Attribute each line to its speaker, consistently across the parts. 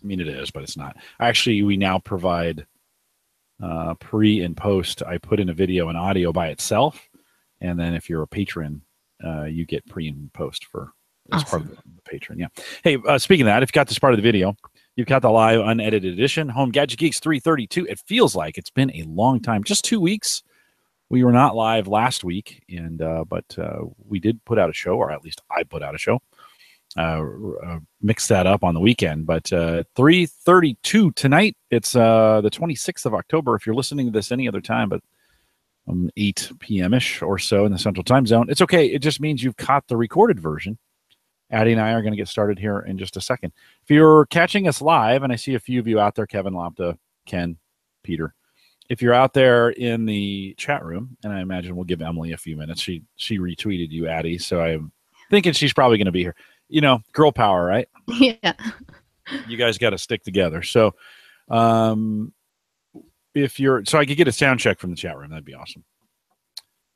Speaker 1: I mean, it is, but it's not. Actually, we now provide pre and post. I put in a video and audio by itself, and then if you're a patron, you get pre and post for as part of
Speaker 2: Awesome.
Speaker 1: the patron. Yeah. Hey, speaking of that, if you got this part of the video, you've got the live unedited edition, Home Gadget Geeks 332. It feels like it's been a long time, just 2 weeks. We were not live last week, and but we did put out a show, or at least I put out a show. Mix that up on the weekend, but 3:32 tonight. It's the 26th of October. If you're listening to this any other time, but 8 p.m. ish or so in the Central Time Zone, it's okay. It just means you've caught the recorded version. Addie and I are going to get started here in just a second. If you're catching us live, and I see a few of you out there, Kevin, Lopta, Ken, Peter. If you're out there in the chat room, and I imagine we'll give Emily a few minutes. She retweeted you, Addie, so I'm thinking she's probably going to be here. You know, girl power, right?
Speaker 2: Yeah.
Speaker 1: You guys got to stick together. So, if you're, so I could get a sound check from the chat room. That'd be awesome.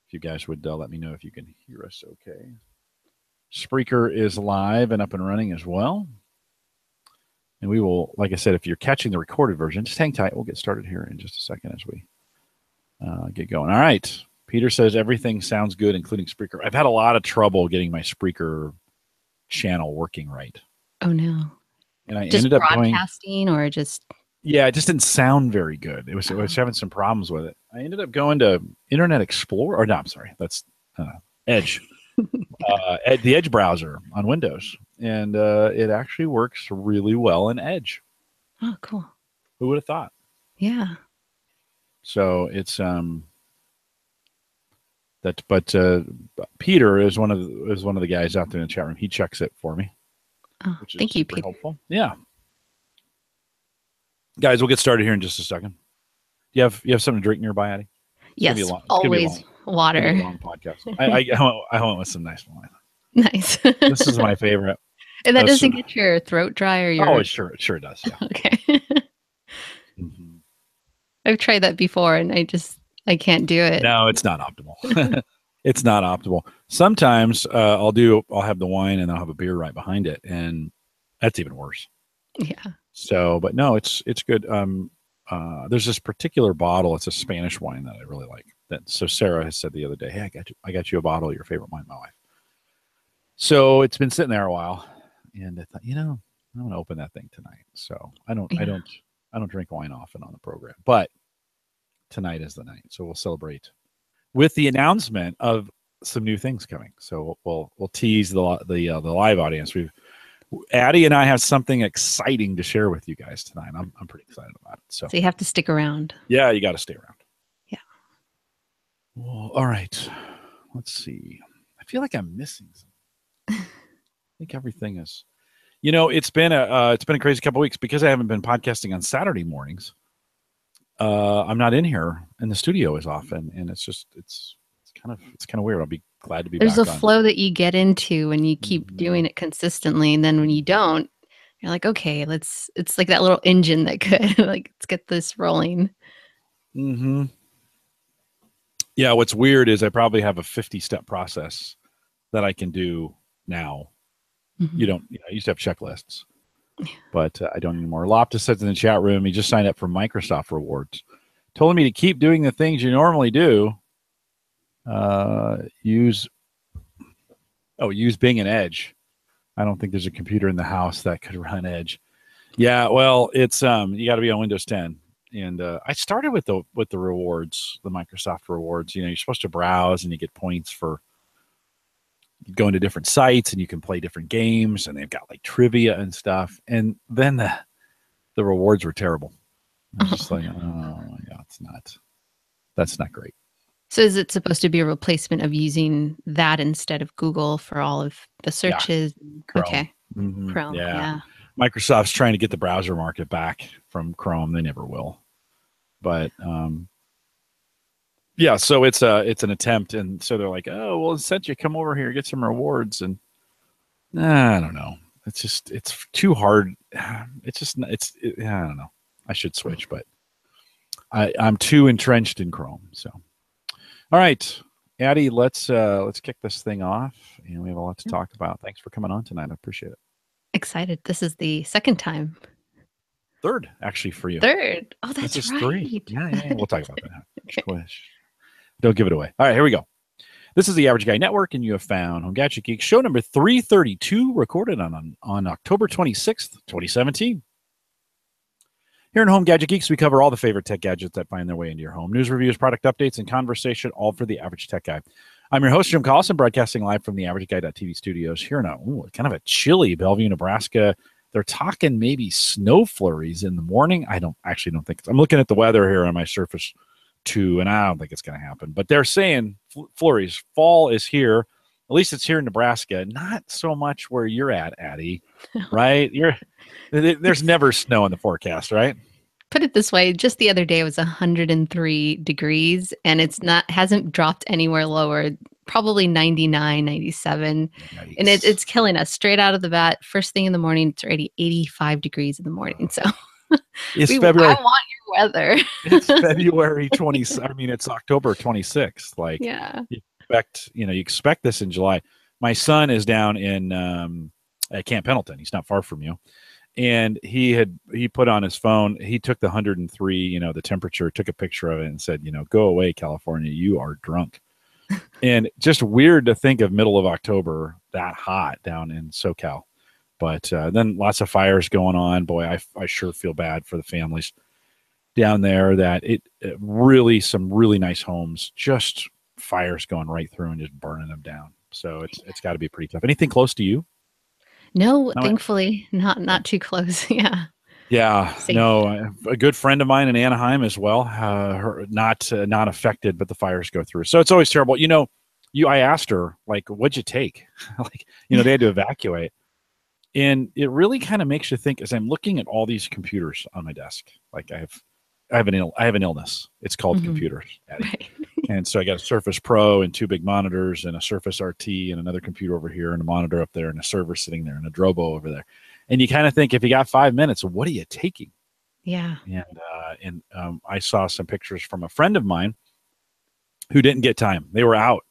Speaker 1: If you guys would let me know if you can hear us okay. Spreaker is live and up and running as well. And we will, like I said, if you're catching the recorded version, just hang tight. We'll get started here in just a second as we get going. All right. Peter says everything sounds good, including Spreaker. I've had a lot of trouble getting my Spreaker channel working right.
Speaker 2: Oh no.
Speaker 1: And I
Speaker 2: Just
Speaker 1: ended up
Speaker 2: broadcasting or just.
Speaker 1: Yeah, it just didn't sound very good. It was having some problems with it. I ended up going to Internet Explorer, or no, I'm sorry, that's Edge, the Edge browser on Windows, and it actually works really well in Edge.
Speaker 2: Oh, cool.
Speaker 1: Who would have thought?
Speaker 2: Yeah.
Speaker 1: So it's that, but Peter is one of the guys out there in the chat room. He checks it for me.
Speaker 2: Oh,
Speaker 1: which is
Speaker 2: thank you,
Speaker 1: super
Speaker 2: Peter.
Speaker 1: helpful. Yeah. Guys, we'll get started here in just a second. You have something to drink nearby, Addie?
Speaker 2: Yes, always water.
Speaker 1: It's gonna be a long podcast. I went with some nice wine.
Speaker 2: Nice.
Speaker 1: This is my favorite.
Speaker 2: And that doesn't get your throat dry or your.
Speaker 1: Oh, it sure does. Yeah.
Speaker 2: Okay.
Speaker 1: Mm-hmm.
Speaker 2: I've tried that before, and I can't do it.
Speaker 1: No, it's not optimal. It's not optimal. Sometimes I'll have the wine and I'll have a beer right behind it, and that's even worse.
Speaker 2: Yeah.
Speaker 1: So, but no, it's good. There's this particular bottle. It's a Spanish wine that I really like. So Sarah has said the other day, "Hey, I got you a bottle of your favorite wine, my wife." So it's been sitting there a while, and I thought, I'm going to open that thing tonight. So I don't drink wine often on the program, but tonight is the night. So we'll celebrate with the announcement of some new things coming. So we'll tease the live audience. Addie and I have something exciting to share with you guys tonight. I'm pretty excited about it. So
Speaker 2: you have to stick around.
Speaker 1: Yeah, you got to stay around.
Speaker 2: Yeah.
Speaker 1: Well, all right. Let's see. I feel like I'm missing something. I think everything is. It's been a crazy couple of weeks because I haven't been podcasting on Saturday mornings. I'm not in here, and the studio is off, and it's kind of weird. I'll be glad to be
Speaker 2: There's
Speaker 1: back.
Speaker 2: There's a flow that you get into when you keep doing it consistently, and then when you don't, you're like, okay, it's like that little engine that could like, let's get this rolling.
Speaker 1: Mm-hmm. Yeah, what's weird is I probably have a 50-step process that I can do now. Mm-hmm. I used to have checklists, but I don't anymore. Lopta says in the chat room, he just signed up for Microsoft rewards. Told me to keep doing the things you normally do. Use Bing and Edge. I don't think there's a computer in the house that could run Edge. Yeah, well, it's you got to be on Windows 10. And I started with the rewards, the Microsoft rewards. You're supposed to browse and you get points for going to different sites, and you can play different games, and they've got like trivia and stuff. And then the rewards were terrible. I was just like, oh yeah, that's not great.
Speaker 2: So is it supposed to be a replacement of using that instead of Google for all of the searches?
Speaker 1: Yeah.
Speaker 2: Okay.
Speaker 1: Mm-hmm.
Speaker 2: Chrome. Yeah.
Speaker 1: Microsoft's trying to get the browser market back from Chrome. They never will. But yeah, so it's an attempt, and so they're like, oh, well, instead you come over here, get some rewards, and I don't know. It's too hard. I don't know. I should switch, but I'm too entrenched in Chrome. So, all right, Addie, let's kick this thing off, and we have a lot to talk about. Thanks for coming on tonight. I appreciate it.
Speaker 2: Excited. This is the second time.
Speaker 1: Third, actually, for you.
Speaker 2: Third. Oh,
Speaker 1: This
Speaker 2: that's
Speaker 1: is
Speaker 2: right.
Speaker 1: 3. Yeah. We'll talk about that.
Speaker 2: Okay.
Speaker 1: Squish. Don't give it away. All right, here we go. This is the Average Guy Network, and you have found Home Gadget Geeks, show number 332, recorded on October 26th, 2017. Here in Home Gadget Geeks, we cover all the favorite tech gadgets that find their way into your home. News, reviews, product updates, and conversation, all for the average tech guy. I'm your host, Jim Collison, broadcasting live from the AverageGuy.tv studios here in kind of a chilly Bellevue, Nebraska. They're talking maybe snow flurries in the morning. I don't think I'm looking at the weather here on my Surface 2, and I don't think it's going to happen. But they're saying flurries. Fall is here. At least it's here in Nebraska. Not so much where you're at, Addie. Right? There's never snow in the forecast, right?
Speaker 2: Put it this way, just the other day it was 103 degrees and hasn't dropped anywhere lower, probably 99, 97.
Speaker 1: Yikes.
Speaker 2: And it's killing us straight out of the bat. First thing in the morning, it's already 85 degrees in the morning. So
Speaker 1: it's February.
Speaker 2: I want your weather.
Speaker 1: It's February 20. I mean, it's October 26th. Like,
Speaker 2: yeah.
Speaker 1: You expect this in July. My son is down in at Camp Pendleton. He's not far from you. And he put on his phone, he took the 103, the temperature, took a picture of it and said, go away, California, you are drunk. And just weird to think of middle of October that hot down in SoCal. But then lots of fires going on. Boy, I sure feel bad for the families down there that really some really nice homes, just fires going right through and just burning them down. So it's got to be pretty tough. Anything close to you?
Speaker 2: No, thankfully, not too close. Yeah.
Speaker 1: Yeah.
Speaker 2: Safe.
Speaker 1: No, a good friend of mine in Anaheim as well. Her not affected, but the fires go through. So it's always terrible. I asked her, like, what'd you take? They had to evacuate. And it really kind of makes you think as I'm looking at all these computers on my desk. Like I have an illness. It's called computers. Right. And so I got a Surface Pro and 2 big monitors and a Surface RT and another computer over here and a monitor up there and a server sitting there and a Drobo over there. And you kind of think, if you got 5 minutes, what are you taking?
Speaker 2: Yeah.
Speaker 1: And I saw some pictures from a friend of mine who didn't get time. They were out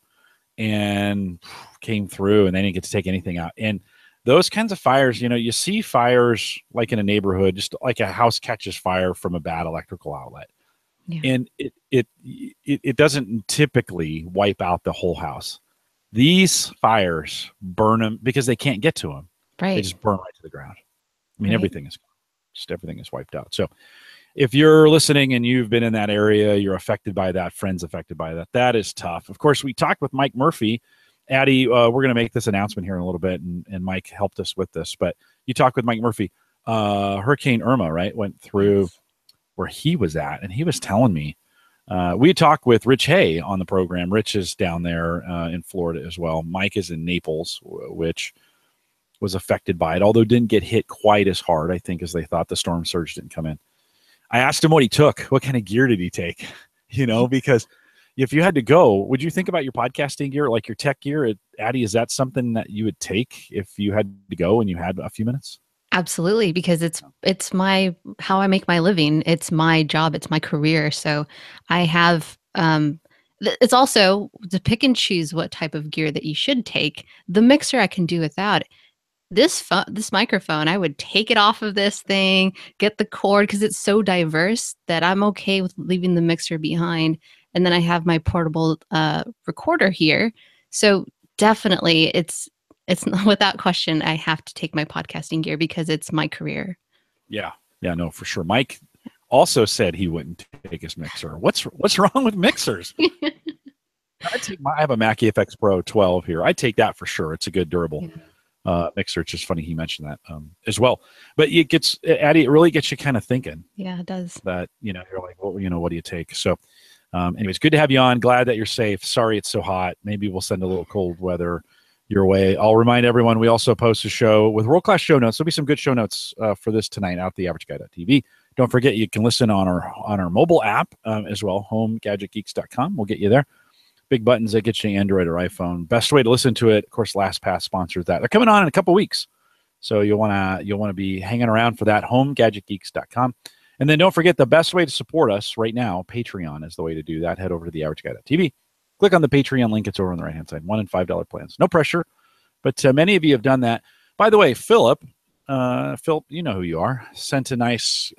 Speaker 1: and came through and they didn't get to take anything out. And those kinds of fires, you see fires like in a neighborhood, just like a house catches fire from a bad electrical outlet. Yeah. And it doesn't typically wipe out the whole house. These fires burn them because they can't get to them.
Speaker 2: Right.
Speaker 1: They just burn right to the ground. I mean, everything is wiped out. So if you're listening and you've been in that area, you're affected by that, friends affected by that, that is tough. Of course, we talked with Mike Murphy. Addie, we're going to make this announcement here in a little bit, and Mike helped us with this. But you talked with Mike Murphy. Hurricane Irma, right, went through where he was at, and he was telling me. We talked with Rich Hay on the program. Rich is down there in Florida as well. Mike is in Naples, which was affected by it, although didn't get hit quite as hard, I think, as they thought. The storm surge didn't come in. I asked him what he took. What kind of gear did he take? Because if you had to go, would you think about your podcasting gear, like your tech gear? Addie, is that something that you would take if you had to go and you had a few minutes?
Speaker 2: Absolutely, because it's how I make my living. It's my job. It's my career. So I have, it's also to pick and choose what type of gear that you should take. The mixer I can do without. This microphone, I would take it off of this thing, get the cord, because it's so diverse that I'm okay with leaving the mixer behind. And then I have my portable recorder here. So definitely it's without question, I have to take my podcasting gear because it's my career. Yeah,
Speaker 1: no, for sure. Mike also said he wouldn't take his mixer. What's wrong with mixers? I have a Mac EFX Pro 12 here. I take that for sure. It's a good durable mixer. It's just funny he mentioned that as well. But Addie, it really gets you kind of thinking.
Speaker 2: Yeah, it does.
Speaker 1: That you're like, well, what do you take? So, anyways, good to have you on. Glad that you're safe. Sorry it's so hot. Maybe we'll send a little cold weather your way. I'll remind everyone, we also post a show with world-class show notes. There'll be some good show notes for this tonight out at theaverageguy.tv. Don't forget, you can listen on our mobile app as well, homegadgetgeeks.com. We'll get you there. Big buttons that get you Android or iPhone. Best way to listen to it, of course, LastPass sponsors that. They're coming on in a couple weeks, so you'll want to be hanging around for that. Homegadgetgeeks.com. And then don't forget, the best way to support us right now, Patreon is the way to do that. Head over to theaverageguy.tv. Click on the Patreon link. It's over on the right-hand side. $1 and $5 plans. No pressure, but many of you have done that. By the way, Philip Phil, you know who you are, sent a nice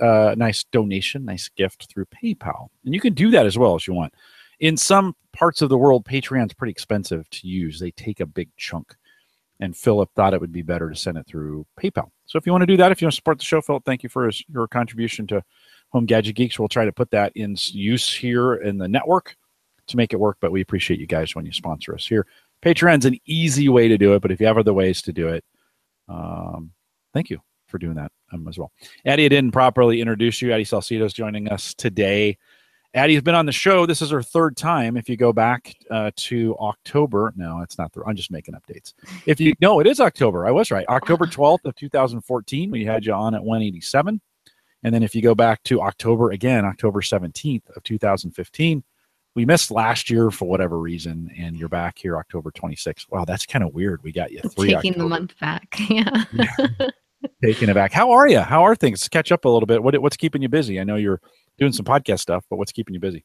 Speaker 1: donation, nice gift through PayPal. And you can do that as well as you want. In some parts of the world, Patreon's pretty expensive to use. They take a big chunk. And Philip thought it would be better to send it through PayPal. So if you want to do that, if you want to support the show, Philip, thank you for your contribution to Home Gadget Geeks. We'll try to put that in use here in the network to make it work, but we appreciate you guys when you sponsor us here. Patreon's an easy way to do it, but if you have other ways to do it, thank you for doing that as well. Addie, I didn't properly introduce you. Addie Salcido is joining us today. Addie has been on the show. This is her third time. If you go back to October, no, it's not. I'm just making updates. No, it is October. I was right. October 12th of 2014, we had you on at 187. And then if you go back to October 17th of 2015, we missed last year for whatever reason, and you're back here October 26th. Wow, that's kind of weird. We got you
Speaker 2: taking October. The month back. Yeah.
Speaker 1: Taking it back. How are you? How are things? Let's catch up a little bit. What's keeping you busy? I know you're doing some podcast stuff, but what's keeping you busy?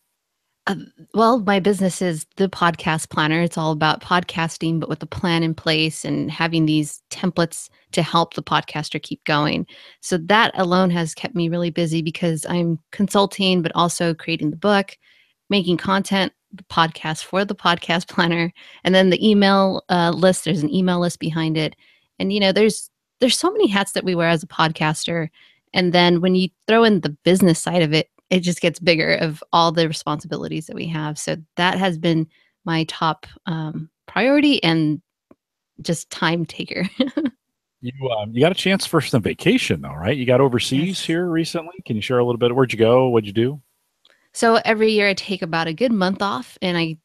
Speaker 2: Well, my business is the podcast planner. It's all about podcasting, but with the plan in place and having these templates to help the podcaster keep going. So that alone has kept me really busy because I'm consulting, but also creating the book, making content, the podcast for the podcast planner, and then the email list. There's an email list behind it. And, there's so many hats that we wear as a podcaster. And then when you throw in the business side of it, it just gets bigger of all the responsibilities that we have. So that has been my top priority and just time taker.
Speaker 1: You got a chance for some vacation though, right? You got overseas here recently. Can you share a little bit? Where'd you go? What'd you do?
Speaker 2: So every year I take about a good month off and I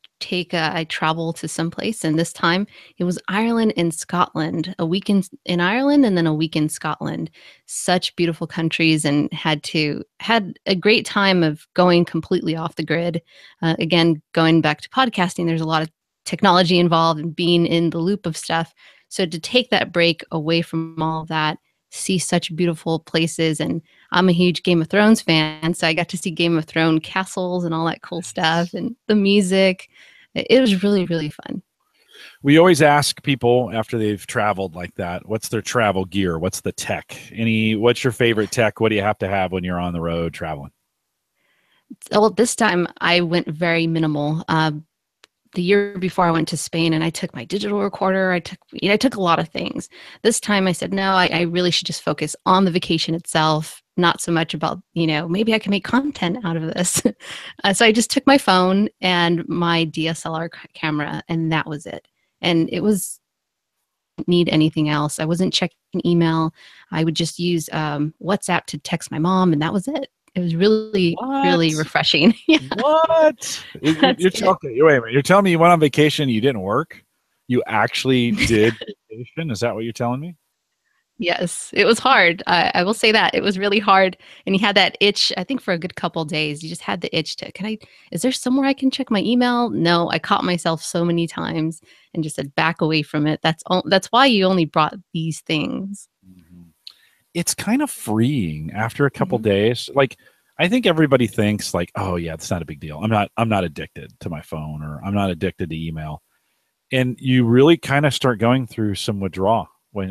Speaker 2: travel to someplace, and this time it was Ireland and Scotland. A week in Ireland and then a week in Scotland. Such beautiful countries, and had a great time of going completely off the grid. Again, going back to podcasting, there's a lot of technology involved and being in the loop of stuff. So to take that break away from all of that, see such beautiful places, and I'm a huge Game of Thrones fan, so I got to see Game of Thrones castles and all that cool stuff and the music. It was really, really fun.
Speaker 1: We always ask people after they've traveled like that, what's their travel gear? What's the tech? What's your favorite tech? What do you have to have when you're on the road traveling?
Speaker 2: Well, this time I went very minimal. The year before I went to Spain and I took my digital recorder. I took a lot of things. This time I said, no, I really should just focus on the vacation itself, not so much about, maybe I can make content out of this. So I just took my phone and my DSLR camera, and that was it. And it was need anything else. I wasn't checking email. I would just use WhatsApp to text my mom, and that was it. It was really, really refreshing. Yeah.
Speaker 1: What? Wait a minute. You're telling me you went on vacation and you didn't work? You actually did vacation? Is that what you're telling me?
Speaker 2: Yes, it was hard. I will say that. It was really hard. And you had that itch, I think, for a good couple of days. You just had the itch to, is there somewhere I can check my email? No, I caught myself so many times and just said, back away from it. That's why you only brought these things.
Speaker 1: Mm-hmm. It's kind of freeing after a couple days. Like, I think everybody thinks like, oh yeah, it's not a big deal. I'm not addicted to my phone, or I'm not addicted to email. And you really kind of start going through some withdrawal. When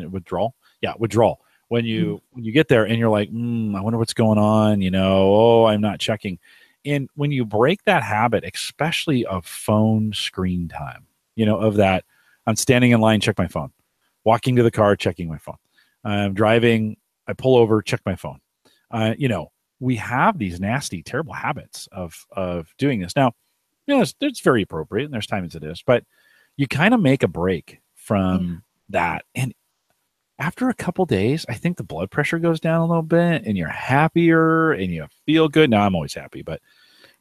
Speaker 1: you get there and you're like, I wonder what's going on, I'm not checking. And when you break that habit, especially of phone screen time, of that, I'm standing in line, check my phone, walking to the car, checking my phone. I'm driving, I pull over, check my phone. We have these nasty, terrible habits of doing this. Now, it's very appropriate, and there's times it is, but you kind of make a break from that. And after a couple days, I think the blood pressure goes down a little bit, and you're happier, and you feel good. Now, I'm always happy, but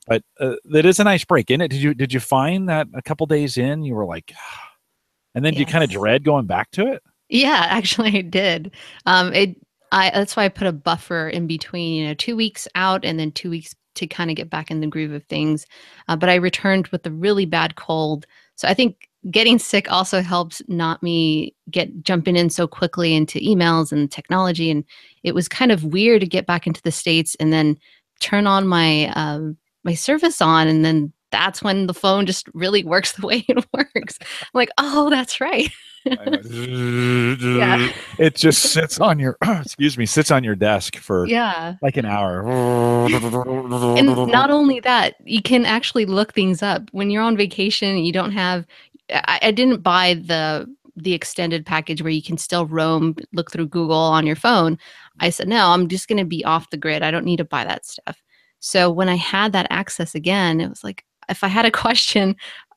Speaker 1: that is a nice break, isn't it? Did you find that a couple days in, you were like, and then you kind of dread going back to it?
Speaker 2: Yeah, actually, I did. That's why I put a buffer in between, 2 weeks out and then 2 weeks to kind of get back in the groove of things. But I returned with a really bad cold. So I think getting sick also helps not me jumping in so quickly into emails and technology. And it was kind of weird to get back into the States and then turn on my my service on, and then that's when the phone just really works the way it works. I'm like, oh, that's right.
Speaker 1: I know.
Speaker 2: Yeah.
Speaker 1: It just sits on your excuse me, sits on your desk for
Speaker 2: Yeah.
Speaker 1: like an hour.
Speaker 2: And not only that, you can actually look things up when you're on vacation. You don't have. I didn't buy the extended package where you can still roam, look through Google on your phone. I said, no, I'm just going to be off the grid. I don't need to buy that stuff. So when I had that access again, it was like if I had a question,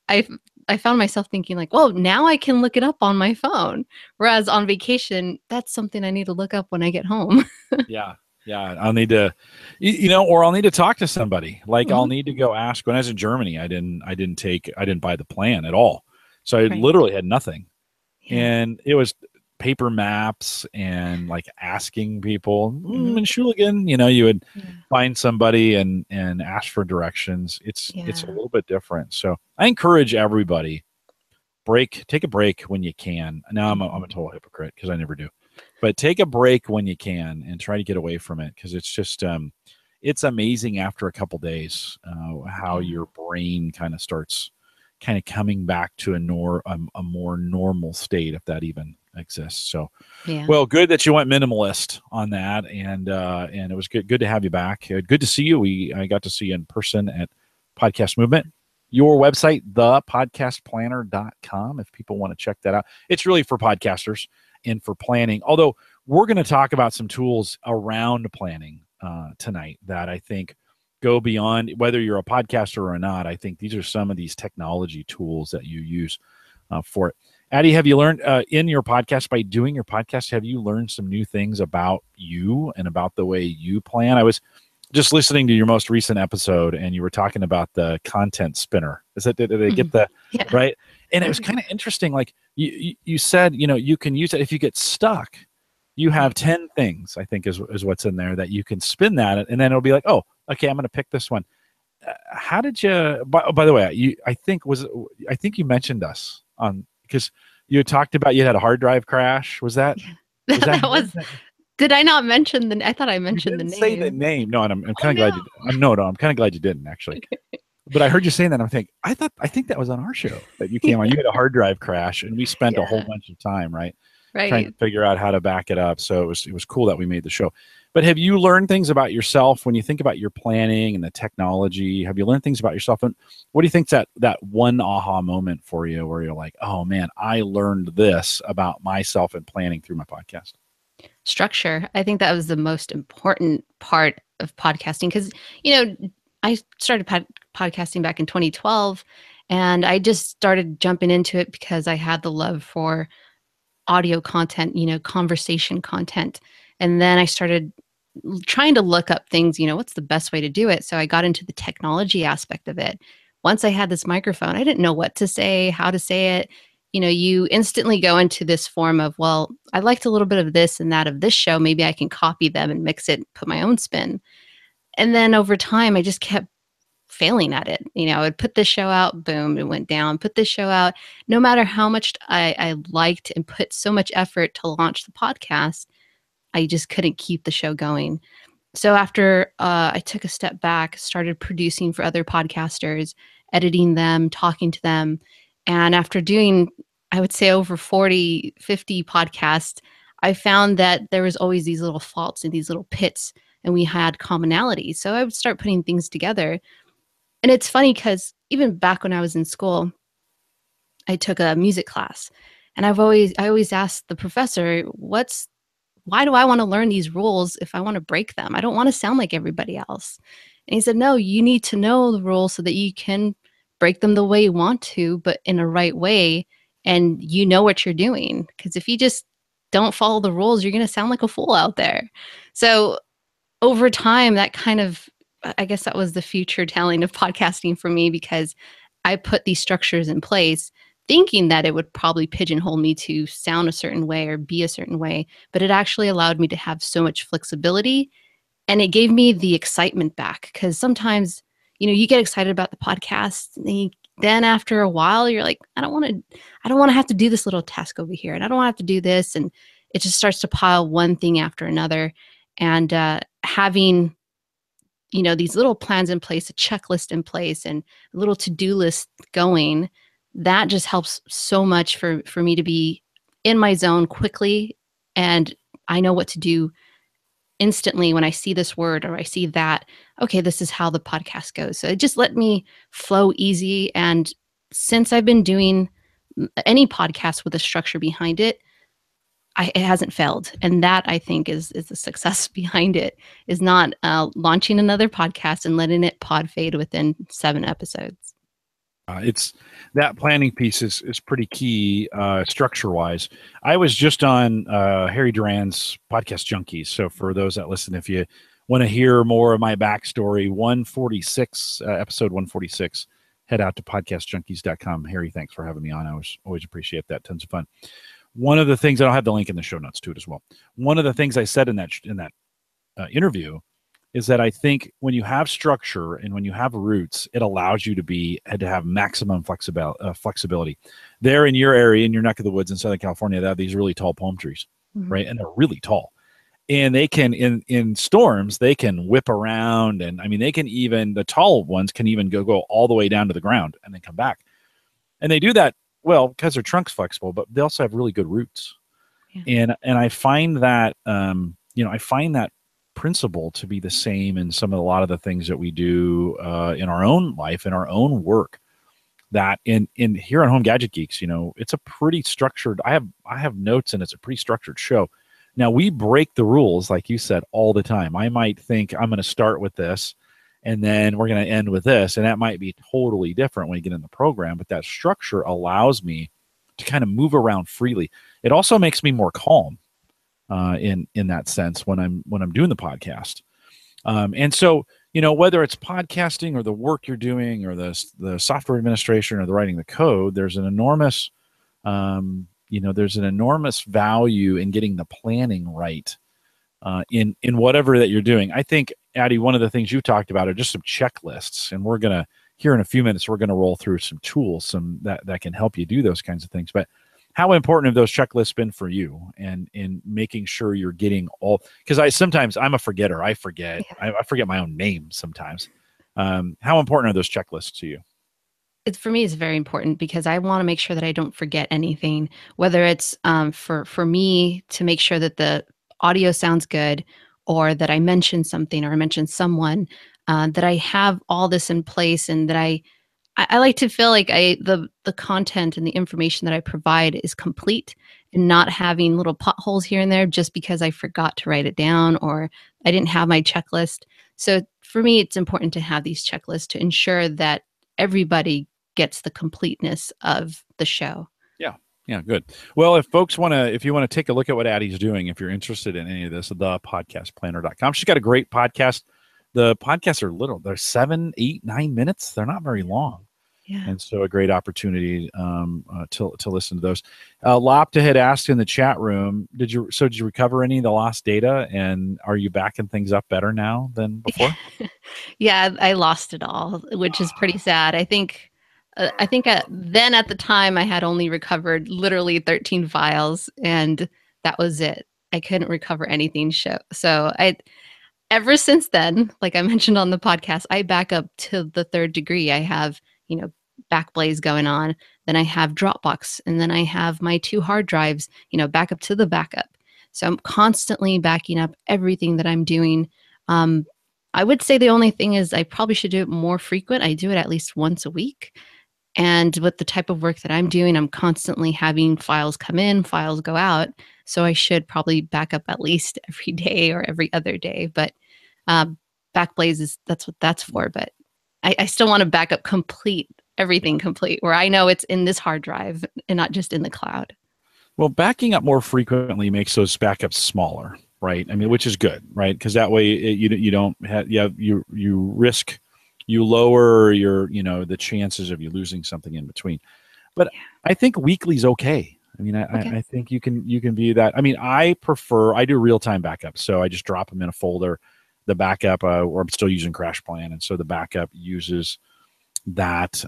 Speaker 2: I I found myself thinking like, well, now I can look it up on my phone. Whereas on vacation, that's something I need to look up when I get home.
Speaker 1: Yeah. Yeah. I'll need to, or I'll need to talk to somebody. Like I'll
Speaker 2: Mhm.
Speaker 1: need to go ask. When I was in Germany, I didn't buy the plan at all. So I
Speaker 2: Right.
Speaker 1: literally had nothing.
Speaker 2: Yeah.
Speaker 1: And it was paper maps and like asking people
Speaker 2: Mhm.
Speaker 1: in Schuligan, you would
Speaker 2: Yeah.
Speaker 1: find somebody and ask for directions. It's a
Speaker 2: Yeah.
Speaker 1: little bit different. So I encourage everybody take a break when you can. Now I'm a
Speaker 2: Mhm.
Speaker 1: total hypocrite because I never do, but take a break when you can and try to get away from it because it's just it's amazing after a couple days how
Speaker 2: Yeah.
Speaker 1: your brain kind of starts kind of coming back to a more normal state if that even exists. So
Speaker 2: Yeah.
Speaker 1: well, good that you went minimalist on that, and it was good to have you back. Good to see you. I got to see you in person at Podcast Movement. Your website, thepodcastplanner.com, if people want to check that out. It's really for podcasters and for planning. Although we're going to talk about some tools around planning tonight that I think go beyond whether you're a podcaster or not. I think these are some of these technology tools that you use for it. Addie, have you learned in your podcast, by doing your podcast, have you learned some new things about you and about the way you plan? I was just listening to your most recent episode and you were talking about the content spinner. Did they get
Speaker 2: Mhm.
Speaker 1: the
Speaker 2: Yeah.
Speaker 1: right? And it was kind of interesting. Like you said, you can use it if you get stuck. You have
Speaker 2: Right.
Speaker 1: 10 things, I think is what's in there that you can spin that. And then it'll be like, oh, okay, I'm going to pick this one. How did you, by the way, I think you mentioned us on, because you had talked about you had a hard drive crash.
Speaker 2: Yeah.
Speaker 1: Was that
Speaker 2: That
Speaker 1: him?
Speaker 2: was did I not mention I thought I
Speaker 1: You
Speaker 2: mentioned the
Speaker 1: didn't say the
Speaker 2: name.
Speaker 1: name. No, and I'm
Speaker 2: Oh,
Speaker 1: kind of glad
Speaker 2: no.
Speaker 1: you. No, I'm kind of glad you didn't actually. But I heard you saying that. I'm thinking, I think that was on our show that you came on. You had a hard drive crash, and we spent a whole
Speaker 2: Yeah.
Speaker 1: bunch of time, right, trying to
Speaker 2: Right.
Speaker 1: figure out how to back it up. So it was cool that we made the show. But have you learned things about yourself when you think about your planning and the technology? Have you learned things about yourself? And what do you think's that one aha moment for you where you're like, oh man, I learned this about myself and planning through my podcast?
Speaker 2: Structure. I think that was the most important part of podcasting because, you know, I started podcasting back in 2012 and I just started jumping into it because I had the love for audio content, conversation content. And then I started trying to look up things, what's the best way to do it? So I got into the technology aspect of it. Once I had this microphone, I didn't know what to say, how to say it. You instantly go into this form of, well, I liked a little bit of this and that of this show. Maybe I can copy them and mix it, put my own spin. And then over time, I just kept failing at it. I would put this show out, boom, it went down. Put this show out. No matter how much I liked and put so much effort to launch the podcast, I just couldn't keep the show going. So after I took a step back, started producing for other podcasters, editing them, talking to them. And after doing, I would say over 40, 50 podcasts, I found that there was always these little faults and these little pits, and we had commonalities. So I would start putting things together. And it's funny because even back when I was in school, I took a music class. And I always asked the professor, why do I want to learn these rules if I want to break them? I don't want to sound like everybody else. And he said, no, you need to know the rules so that you can break them the way you want to, but in a right way. And you know what you're doing. Because if you just don't follow the rules, you're going to sound like a fool out there. So over time, that kind of, I guess that was the future telling of podcasting for me because I put these structures in place thinking that it would probably pigeonhole me to sound a certain way or be a certain way, but it actually allowed me to have so much flexibility and it gave me the excitement back because sometimes, you get excited about the podcast and then after a while you're like, I don't want to have to do this little task over here and I don't want to have to do this. And it just starts to pile one thing after another. And having these little plans in place, a checklist in place, and a little to-do list going, that just helps so much for me to be in my zone quickly, and I know what to do instantly when I see this word or I see that. Okay, this is how the podcast goes. So it just let me flow easy. And since I've been doing any podcast with a structure behind it, it hasn't failed, and that I think is the success behind it. Is not launching another podcast and letting it pod fade within 7 episodes.
Speaker 1: It's that planning piece is pretty key structure wise. I was just on Harry Duran's podcast Junkies. So for those that listen, if you want to hear more of my backstory, 146 episode 146, head out to podcastjunkies.com. Harry, thanks for having me on. I always appreciate that. Tons of fun. One of the things, and I'll have the link in the show notes to it as well. One of the things I said in that interview is that I think when you have structure and when you have roots, it allows you to have maximum flexibility. There in your area, in your neck of the woods in Southern California, they have these really tall palm trees, right? And they're really tall. And they can, in storms, they can whip around. And I mean, the tall ones can even go all the way down to the ground and then come back. And they do that, well, because their trunk's flexible, but they also have really good roots. Yeah. And I find that, I find that principle to be the same in a lot of the things that we do in our own life, in our own work. That in here on Home Gadget Geeks, it's a pretty structured. I have notes, and it's a pretty structured show. Now we break the rules, like you said, all the time. I might think I'm going to start with this, and then we're going to end with this, and that might be totally different when you get in the program. But that structure allows me to kind of move around freely. It also makes me more calm. In that sense, when I'm doing the podcast, and so whether it's podcasting or the work you're doing or the software administration or the writing the code, there's an enormous value in getting the planning right in whatever that you're doing. I think, Addie, one of the things you talked about are just some checklists, and we're gonna here in a few minutes we're gonna roll through some tools that can help you do those kinds of things, but. How important have those checklists been for you and in making sure you're getting all, because I'm a forgetter. I forget my own name sometimes. How important are those checklists to you?
Speaker 2: For me, it's very important because I want to make sure that I don't forget anything, whether it's for me to make sure that the audio sounds good, or that I mention something or I mention someone, that I have all this in place, and that I like to feel like the content and the information that I provide is complete, and not having little potholes here and there just because I forgot to write it down or I didn't have my checklist. So for me, it's important to have these checklists to ensure that everybody gets the completeness of the show.
Speaker 1: Yeah, good. Well, if you want to take a look at what Addie's doing, if you're interested in any of this, thepodcastplanner.com. She's got a great podcast. The podcasts are little. They're 7, 8, 9 minutes. They're not very long. Yeah. And so a great opportunity to listen to those. Lopta had asked in the chat room, did you recover any of the lost data, and are you backing things up better now than before?
Speaker 2: Yeah, I lost it all, which is pretty sad. I think then at the time I had only recovered literally 13 files, and that was it. I couldn't recover anything. So ever since then, like I mentioned on the podcast, I back up to the 3rd degree. I have, Backblaze going on. Then I have Dropbox, and then I have my 2 hard drives, back up to the backup. So I'm constantly backing up everything that I'm doing. I would say the only thing is I probably should do it more frequent. I do it at least once a week. And with the type of work that I'm doing, I'm constantly having files come in, files go out. So I should probably back up at least every day or every other day. But Backblaze that's what that's for. But I still want to back up everything complete, where I know it's in this hard drive and not just in the cloud.
Speaker 1: Well, backing up more frequently makes those backups smaller, right? I mean, which is good, right? Because that way you don't have you lower your the chances of you losing something in between. But yeah. I think weekly's okay. I mean, I think you can view that. I mean, I do real-time backups, so I just drop them in a folder. The backup, or I'm still using CrashPlan, and so the backup uses that.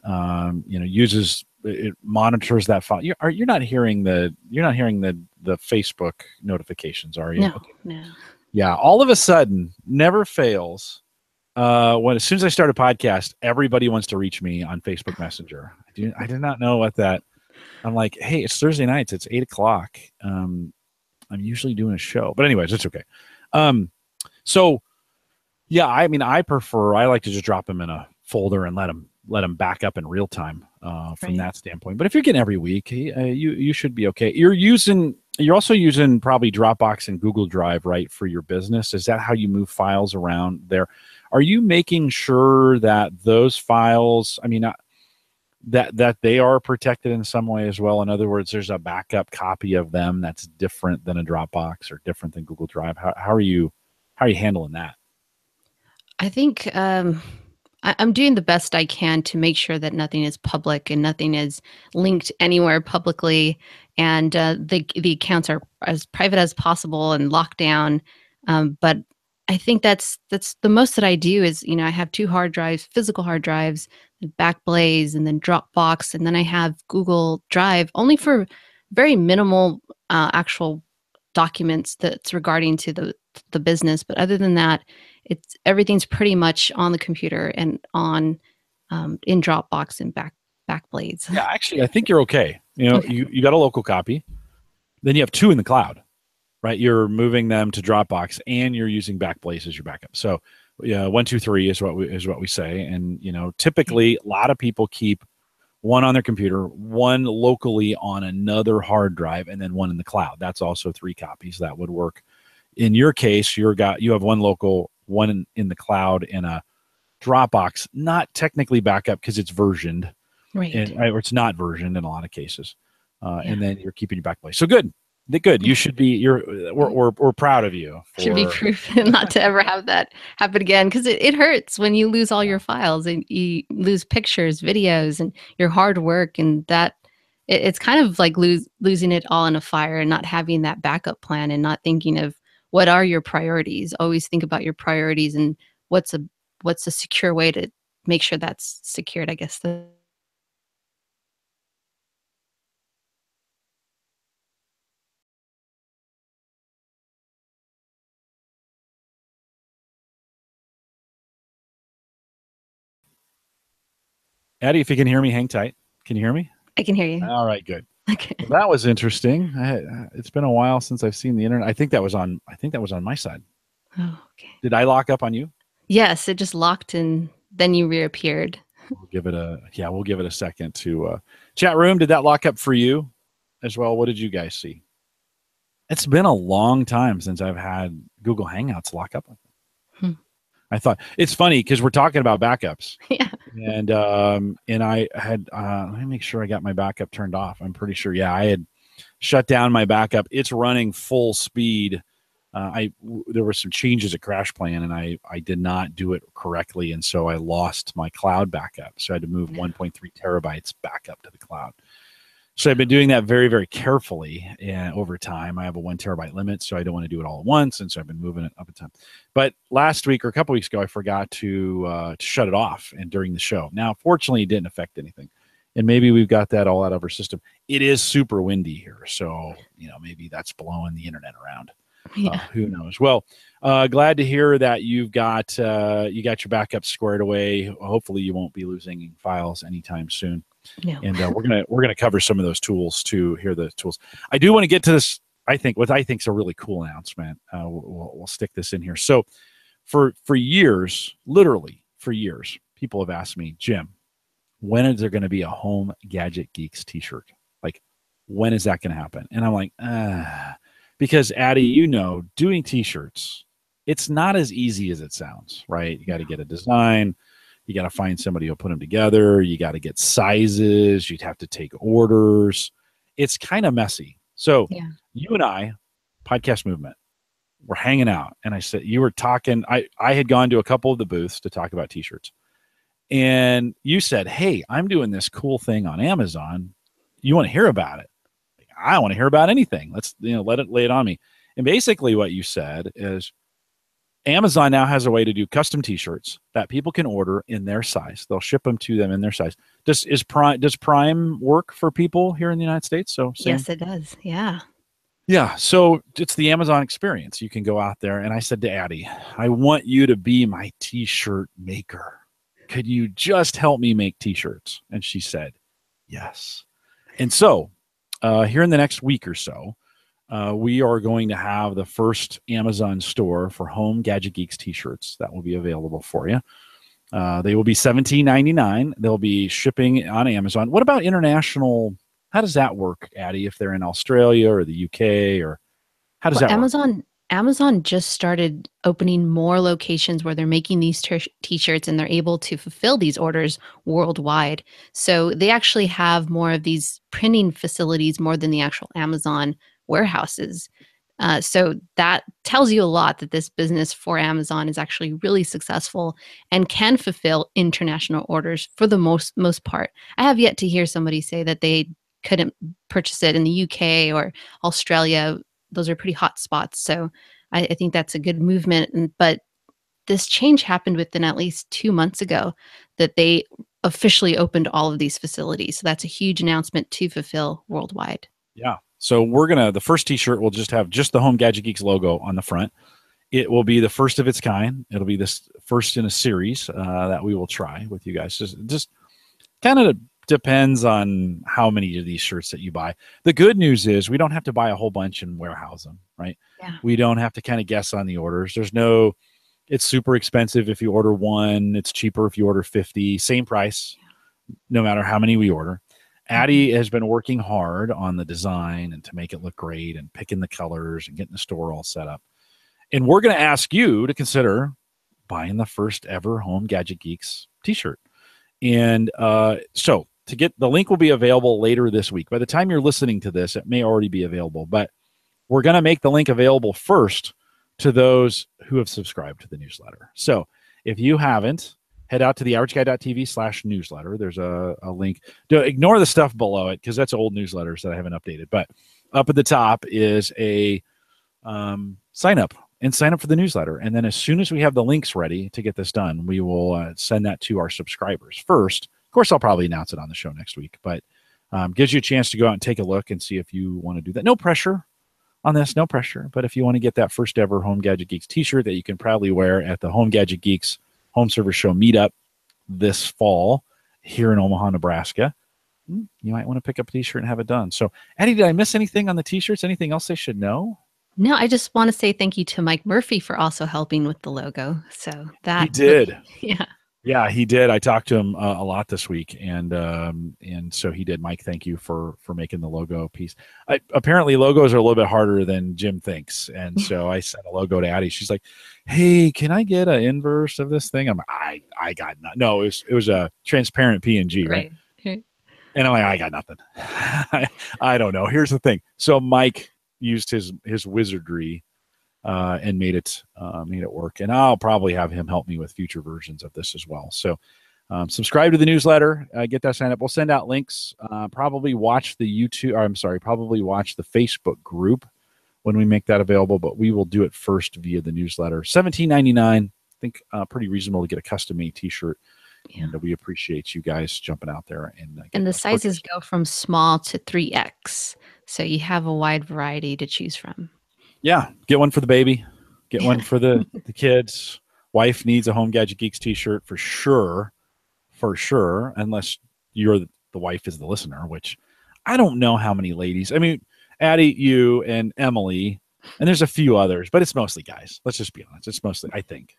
Speaker 1: It monitors that file. You're not hearing the Facebook notifications, are you?
Speaker 2: No, okay. No.
Speaker 1: Yeah, all of a sudden, never fails. As soon as I start a podcast, everybody wants to reach me on Facebook Messenger. I did not know what that I'm like, hey, it's Thursday nights. It's 8 o'clock. I'm usually doing a show, but anyways, it's okay. So yeah, I mean, I like to just drop them in a folder and let them back up in real time from
Speaker 2: Right.
Speaker 1: that standpoint. But if you're getting every week, you should be okay. You're also using probably Dropbox and Google Drive, right, for your business. Is that how you move files around there? Are you making sure that those files, I mean, that they are protected in some way as well? In other words, there's a backup copy of them that's different than a Dropbox or different than Google Drive. How are you handling that?
Speaker 2: I think I'm doing the best I can to make sure that nothing is public and nothing is linked anywhere publicly, and the accounts are as private as possible and locked down. But I think that's the most that I do is I have two hard drives, physical hard drives, Backblaze, and then Dropbox, and then I have Google Drive only for very minimal actual documents that's regarding to the business. But other than that, it's everything's pretty much on the computer and on in Dropbox and Backblades.
Speaker 1: Yeah, actually, I think you're okay.
Speaker 2: Okay.
Speaker 1: You got a local copy, then you have two in the cloud, right? You're moving them to Dropbox, and you're using Backblaze as your backup. So, yeah, 1, 2, 3 is what we say, and typically a lot of people keep one on their computer, one locally on another hard drive, and then one in the cloud. That's also 3 copies. That would work. In your case, you have one local, one in the cloud, and a Dropbox, not technically backup because it's versioned,
Speaker 2: Right.
Speaker 1: or it's not versioned in a lot of cases.
Speaker 2: Yeah.
Speaker 1: And then you're keeping your backplace. So good. Good. You should be. We're proud of you
Speaker 2: Should be
Speaker 1: for.
Speaker 2: proof not to ever have that happen again because it hurts when you lose all
Speaker 1: Yeah.
Speaker 2: your files and you lose pictures, videos, and your hard work, and that it's kind of like losing it all in a fire and not having that backup plan and not thinking of what are your priorities. Always think about your priorities and what's a what's a secure way to make sure that's secured. I guess the
Speaker 1: Addie, if you can hear me, hang tight. Can you hear me?
Speaker 2: I can hear you.
Speaker 1: All right. Good.
Speaker 2: Okay.
Speaker 1: Well, that was interesting. It's been a while since I've seen the internet. I think that was on my side.
Speaker 2: Oh, okay.
Speaker 1: Did I lock up on you?
Speaker 2: Yes, it just locked and then you reappeared.
Speaker 1: We'll give it a second to chat room. Did that lock up for you as well? What did you guys see? It's been a long time since I've had Google Hangouts lock up.
Speaker 2: Hmm.
Speaker 1: I thought it's funny because we're talking about backups,
Speaker 2: Yeah.
Speaker 1: and I had let me make sure I got my backup turned off. I'm pretty sure. Yeah, I had shut down my backup. It's running full speed. There were some changes at Crash Plan, and I did not do it correctly, and so I lost my cloud backup. So I had to move
Speaker 2: Yeah.
Speaker 1: 1.3 terabytes back up to the cloud. So I've been doing that very, very carefully, and over time. I have a 1 terabyte limit, so I don't want to do it all at once, and so I've been moving it up a time. But last week or a couple weeks ago, I forgot to shut it off, and during the show. Now, fortunately, it didn't affect anything, and maybe we've got that all out of our system. It is super windy here, so maybe that's blowing the internet around.
Speaker 2: Yeah.
Speaker 1: Who knows? Well, glad to hear that you got your backup squared away. Hopefully, you won't be losing files anytime soon.
Speaker 2: No.
Speaker 1: And we're gonna cover some of those tools too. Here, the tools. I do want to get to this. What I think is a really cool announcement. We'll stick this in here. So, for years, literally for years, people have asked me, Jim, when is there going to be a Home Gadget Geeks T-shirt? Like, when is that going to happen? And I'm like, because Addie, doing T-shirts, it's not as easy as it sounds, right? You got to get a design. You got to find somebody who'll put them together. You got to get sizes. You'd have to take orders. It's kind of messy. So
Speaker 2: Yeah.
Speaker 1: you and I, Podcast Movement, we're hanging out. And I said, you were talking, I had gone to a couple of the booths to talk about T-shirts. And you said, hey, I'm doing this cool thing on Amazon. You want to hear about it? I don't want to hear about anything. Let's, lay it on me. And basically what you said is, Amazon now has a way to do custom T-shirts that people can order in their size. They'll ship them to them in their size. Does Prime work for people here in the United States? So same.
Speaker 2: Yes, it does. Yeah.
Speaker 1: Yeah. So it's the Amazon experience. You can go out there. And I said to Addie, I want you to be my T-shirt maker. Could you just help me make T-shirts? And she said, yes. And so here in the next week or so, we are going to have the first Amazon store for home Gadget Geeks t-shirts that will be available for you. They will be $17.99. They'll be shipping on Amazon. What about international? How does that work, Addie, if they're in Australia or the UK, or how does
Speaker 2: Well,
Speaker 1: that work?
Speaker 2: Amazon just started opening more locations where they're making these t-shirts and they're able to fulfill these orders worldwide. So they actually have more of these printing facilities more than the actual Amazon warehouses. So that tells you a lot that this business for Amazon is actually really successful and can fulfill international orders for the most part. I have yet to hear somebody say that they couldn't purchase it in the UK or Australia. Those are pretty hot spots. So I think that's a good movement. But this change happened within at least 2 months ago that they officially opened all of these facilities. So that's a huge announcement to fulfill worldwide.
Speaker 1: Yeah. So the first t-shirt will just have just the Home Gadget Geeks logo on the front. It will be the first of its kind. It'll be this first in a series that we will try with you guys. Just kind of depends on how many of these shirts that you buy. The good news is we don't have to buy a whole bunch and warehouse them, right?
Speaker 2: Yeah.
Speaker 1: We don't have to kind of guess on the orders. It's super expensive if you order one. It's cheaper if you order 50. Same price, no matter how many we order. Addie has been working hard on the design and to make it look great and picking the colors and getting the store all set up. And we're going to ask you to consider buying the first ever Home Gadget Geeks t-shirt. And so to get the link will be available later this week. By the time you're listening to this, it may already be available, but we're going to make the link available first to those who have subscribed to the newsletter. So if you haven't, head out to theaverageguy.tv/newsletter. There's a link. Ignore the stuff below it because that's old newsletters that I haven't updated. But up at the top is a sign up for the newsletter. And then as soon as we have the links ready to get this done, we will send that to our subscribers first. Of course, I'll probably announce it on the show next week, but gives you a chance to go out and take a look and see if you want to do that. No pressure on this, no pressure. But if you want to get that first ever Home Gadget Geeks t-shirt that you can proudly wear at the Home Gadget Geeks Home Service Show meetup this fall here in Omaha, Nebraska, you might want to pick up a t-shirt and have it done. So, Addie, did I miss anything on the t-shirts? Anything else they should know?
Speaker 2: No, I just want to say thank you to Mike Murphy for also helping with the logo. So that
Speaker 1: he did.
Speaker 2: Yeah.
Speaker 1: Yeah, he did. I talked to him a lot this week, and so he did. Mike, thank you for making the logo piece. Apparently, logos are a little bit harder than Jim thinks, and so I sent a logo to Addie. She's like, "Hey, can I get an inverse of this thing?" I'm like, I got nothing. No, it was a transparent PNG, right? And I'm like, I got nothing. I don't know. Here's the thing. So Mike used his wizardry and made it work. And I'll probably have him help me with future versions of this as well. So subscribe to the newsletter, get that signed up. We'll send out links. Probably watch the Facebook group when we make that available, but we will do it first via the newsletter. $17.99. I think pretty reasonable to get a custom-made t-shirt. Yeah. And we appreciate you guys jumping out there.
Speaker 2: And the sizes go from small to 3X. So you have a wide variety to choose from.
Speaker 1: Yeah, get one for the baby, get one for the kids. Wife needs a Home Gadget Geeks t-shirt for sure, unless you're the wife is the listener, which I don't know how many ladies. I mean, Addie, you, and Emily, and there's a few others, but it's mostly guys. Let's just be honest. It's mostly, I think,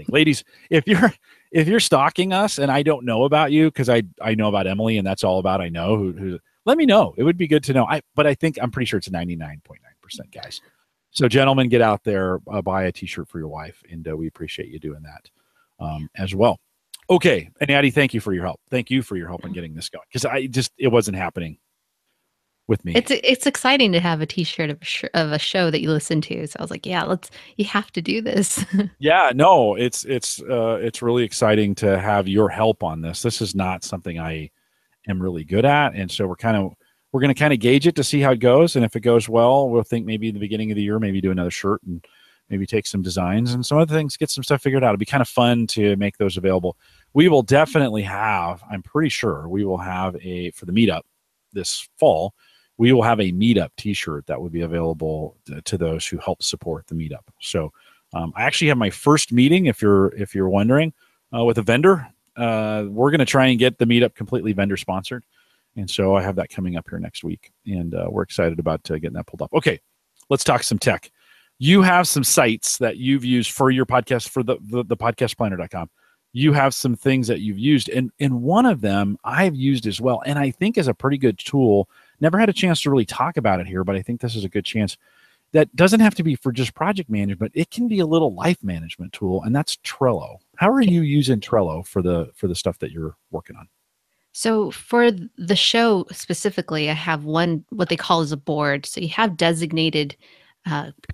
Speaker 1: ladies, if you're stalking us and I don't know about you because I know about Emily and that's all about I know who let me know. It would be good to know. But I'm pretty sure it's 99.9% guys. So, gentlemen, get out there, buy a t-shirt for your wife, and we appreciate you doing that as well. Okay, and Addie, thank you for your help. Thank you for your help in getting this going because it wasn't happening with me.
Speaker 2: It's exciting to have a t-shirt of a show that you listen to. So I was like, yeah, you have to do this.
Speaker 1: Yeah, no, it's really exciting to have your help on this. This is not something I am really good at, and so we're going to kind of gauge it to see how it goes. And if it goes well, we'll think maybe in the beginning of the year, maybe do another shirt and maybe take some designs and some other things, get some stuff figured out. It'll be kind of fun to make those available. We will definitely have, I'm pretty sure we will have for the meetup this fall, we will have a meetup t-shirt that will be available to those who help support the meetup. So I actually have my first meeting, if you're wondering, with a vendor. We're going to try and get the meetup completely vendor sponsored. And so I have that coming up here next week, and we're excited about getting that pulled off. Okay, let's talk some tech. You have some sites that you've used for your podcast, for the podcastplanner.com. You have some things that you've used, and one of them I've used as well, and I think is a pretty good tool. Never had a chance to really talk about it here, but I think this is a good chance. That doesn't have to be for just project management. It can be a little life management tool, and that's Trello. How are you using Trello for the stuff that you're working on?
Speaker 2: So for the show specifically, I have one what they call as a board. So you have designated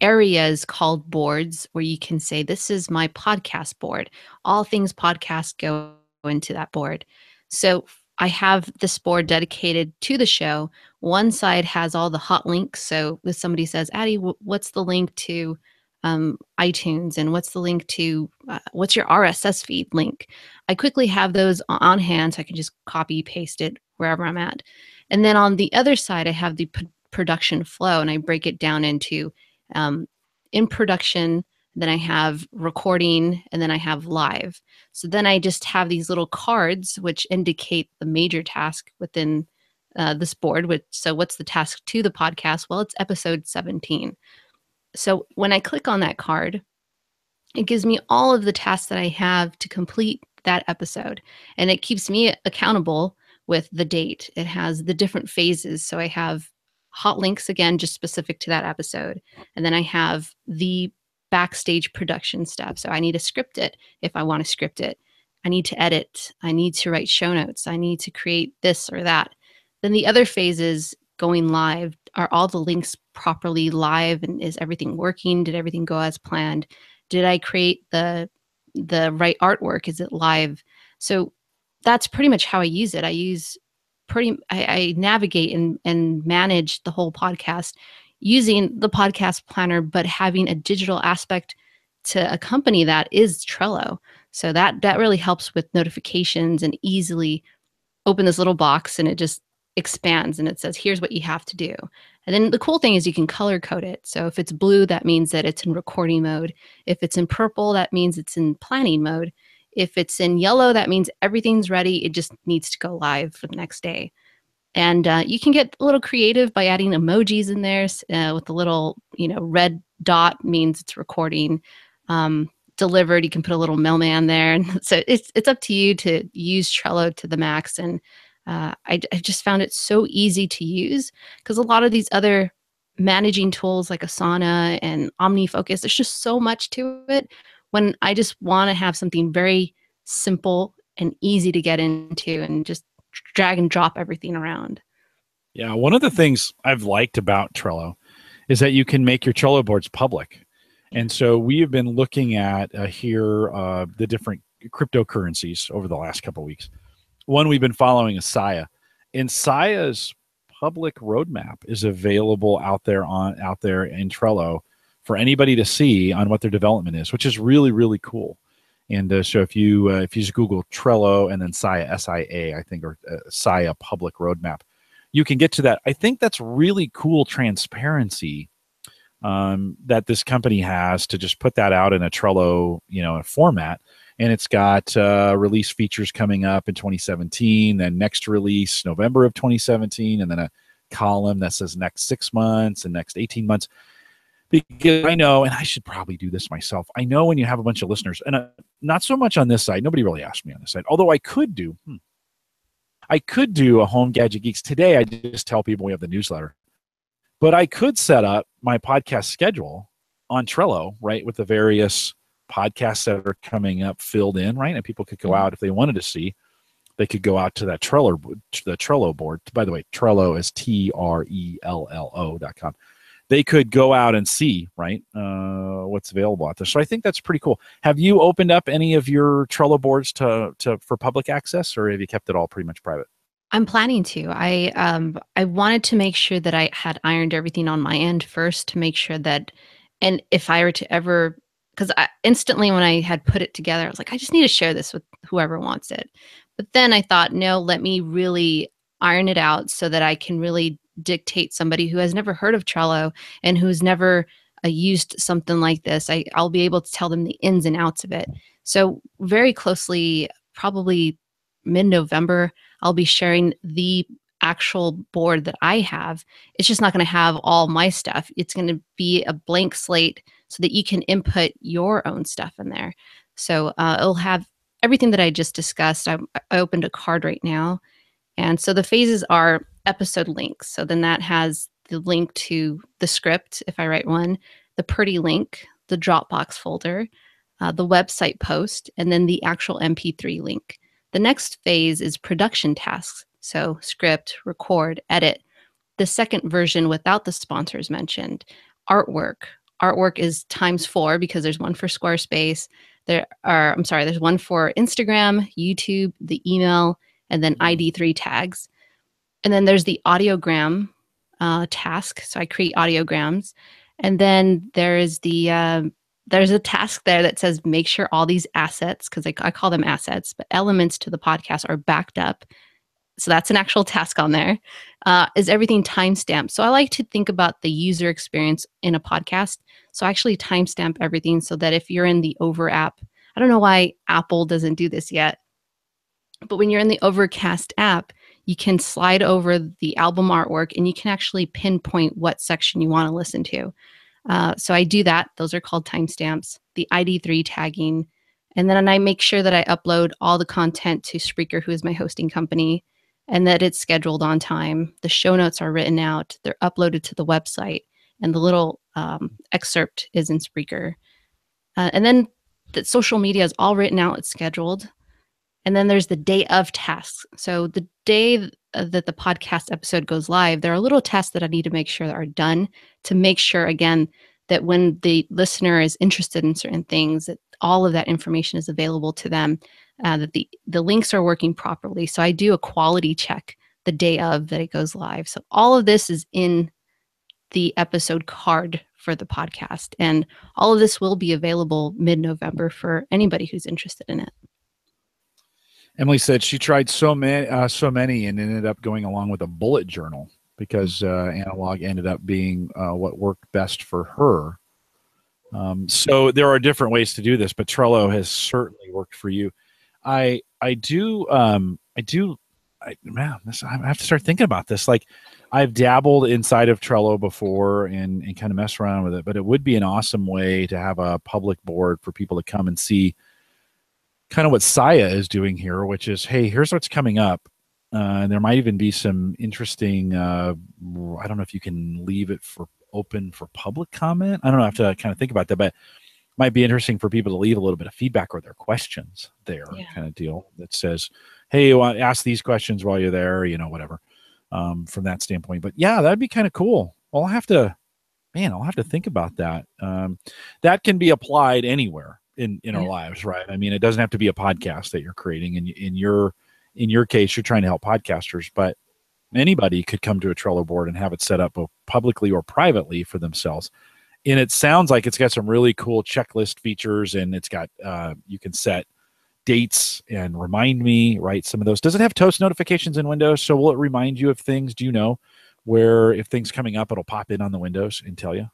Speaker 2: areas called boards where you can say, "This is my podcast board." All things podcast go into that board. So I have this board dedicated to the show. One side has all the hot links. So if somebody says, "Addie, what's the link to iTunes, and what's the link to what's your RSS feed link?" I quickly have those on hand so I can just copy paste it wherever I'm at. And then on the other side, I have the production flow, and I break it down into um, in production, then I have recording, and then I have live. So then I just have these little cards which indicate the major task within this board. So what's the task to the podcast? Well, it's episode 17. So when I click on that card, it gives me all of the tasks that I have to complete that episode. And it keeps me accountable with the date. It has the different phases. So I have hot links, again, just specific to that episode. And then I have the backstage production stuff. So I need to script it if I want to script it. I need to edit. I need to write show notes. I need to create this or that. Then the other phases going live, are all the links properly live, and is everything working? Did everything go as planned? Did I create the right artwork? Is it live? So that's pretty much how I use it. I navigate and manage the whole podcast using the podcast planner, but having a digital aspect to accompany that is Trello. So that really helps with notifications, and easily open this little box and it just expands and it says, here's what you have to do. And then the cool thing is you can color code it. So if it's blue, that means that it's in recording mode. If it's in purple, that means it's in planning mode. If it's in yellow, that means everything's ready. It just needs to go live for the next day. And you can get a little creative by adding emojis in there with the little, red dot means it's recording. Delivered, you can put a little mailman there. And so it's up to you to use Trello to the max. And I just found it so easy to use, because a lot of these other managing tools like Asana and OmniFocus, there's just so much to it, when I just want to have something very simple and easy to get into and just drag and drop everything around.
Speaker 1: Yeah, one of the things I've liked about Trello is that you can make your Trello boards public. And so we have been looking at the different cryptocurrencies over the last couple of weeks. One we've been following is Sia, and Sia's public roadmap is available out there in Trello for anybody to see on what their development is, which is really, really cool. And so if you just Google Trello and then Sia, SIA, I think, or Sia public roadmap, you can get to that. I think that's really cool transparency that this company has to just put that out in a Trello, format. And it's got release features coming up in 2017, then next release November of 2017, and then a column that says next 6 months and next 18 months. Because I know, and I should probably do this myself, I know when you have a bunch of listeners, and not so much on this side, nobody really asked me on this side, although I could do a Home Gadget Geeks. Today, I just tell people we have the newsletter. But I could set up my podcast schedule on Trello, right, with the various podcasts that are coming up filled in, right? And people could go out if they wanted to see. They could go out to the Trello board. By the way, Trello is TRELLO.com. They could go out and see, right, what's available out there. So I think that's pretty cool. Have you opened up any of your Trello boards for public access, or have you kept it all pretty much private?
Speaker 2: I'm planning to. I wanted to make sure that I had ironed everything on my end first, to make sure that, and if I were to ever, because instantly when I had put it together, I was like, I just need to share this with whoever wants it. But then I thought, no, let me really iron it out so that I can really dictate somebody who has never heard of Trello and who's never used something like this. I'll be able to tell them the ins and outs of it. So very closely, probably mid-November, I'll be sharing the actual board that I have, it's just not going to have all my stuff. It's going to be a blank slate so that you can input your own stuff in there. So it'll have everything that I just discussed. I opened a card right now. And so the phases are episode links. So then that has the link to the script, if I write one, the pretty link, the Dropbox folder, the website post, and then the actual MP3 link. The next phase is production tasks. So script, record, edit. The second version without the sponsors mentioned, artwork. Artwork is times 4 because there's one for Squarespace. There's one for Instagram, YouTube, the email, and then ID3 tags. And then there's the audiogram task. So I create audiograms. And then there's a task there that says make sure all these assets, because I call them assets, but elements to the podcast are backed up. So that's an actual task on there. Is everything timestamped? So I like to think about the user experience in a podcast. So I actually timestamp everything so that if you're in the Over app, I don't know why Apple doesn't do this yet, but when you're in the Overcast app, you can slide over the album artwork and you can actually pinpoint what section you want to listen to. So I do that. Those are called timestamps, the ID3 tagging. And then I make sure that I upload all the content to Spreaker, who is my hosting company, and that it's scheduled on time. The show notes are written out. They're uploaded to the website, and the little excerpt is in Spreaker. And then the social media is all written out. It's scheduled. And then there's the day of tasks. So the day that the podcast episode goes live, there are little tasks that I need to make sure that are done to make sure, again, that when the listener is interested in certain things, that all of that information is available to them, that the links are working properly. So I do a quality check the day of that it goes live. So all of this is in the episode card for the podcast. And all of this will be available mid-November for anybody who's interested in it.
Speaker 1: Emily said she tried so many and ended up going along with a bullet journal because analog ended up being what worked best for her. So there are different ways to do this, but Trello has certainly worked for you. I have to start thinking about this. Like, I've dabbled inside of Trello before and kind of mess around with it, but it would be an awesome way to have a public board for people to come and see kind of what Saya is doing here, which is, hey, here's what's coming up. And there might even be some interesting, I don't know if you can leave it for open for public comment. I don't know. I have to kind of think about that, but it might be interesting for people to leave a little bit of feedback or their questions there, kind of deal that says, hey, you want to ask these questions while you're there, whatever, from that standpoint. But yeah, that'd be kind of cool. Well, I'll have to think about that. That can be applied anywhere in our lives, right? I mean, it doesn't have to be a podcast that you're creating. And in your case, you're trying to help podcasters, but anybody could come to a Trello board and have it set up both publicly or privately for themselves. And it sounds like it's got some really cool checklist features, and it's got you can set dates and remind me, right? Some of those. Does it have toast notifications in Windows? So will it remind you of things? Do you know where if things coming up, it'll pop in on the windows and tell you?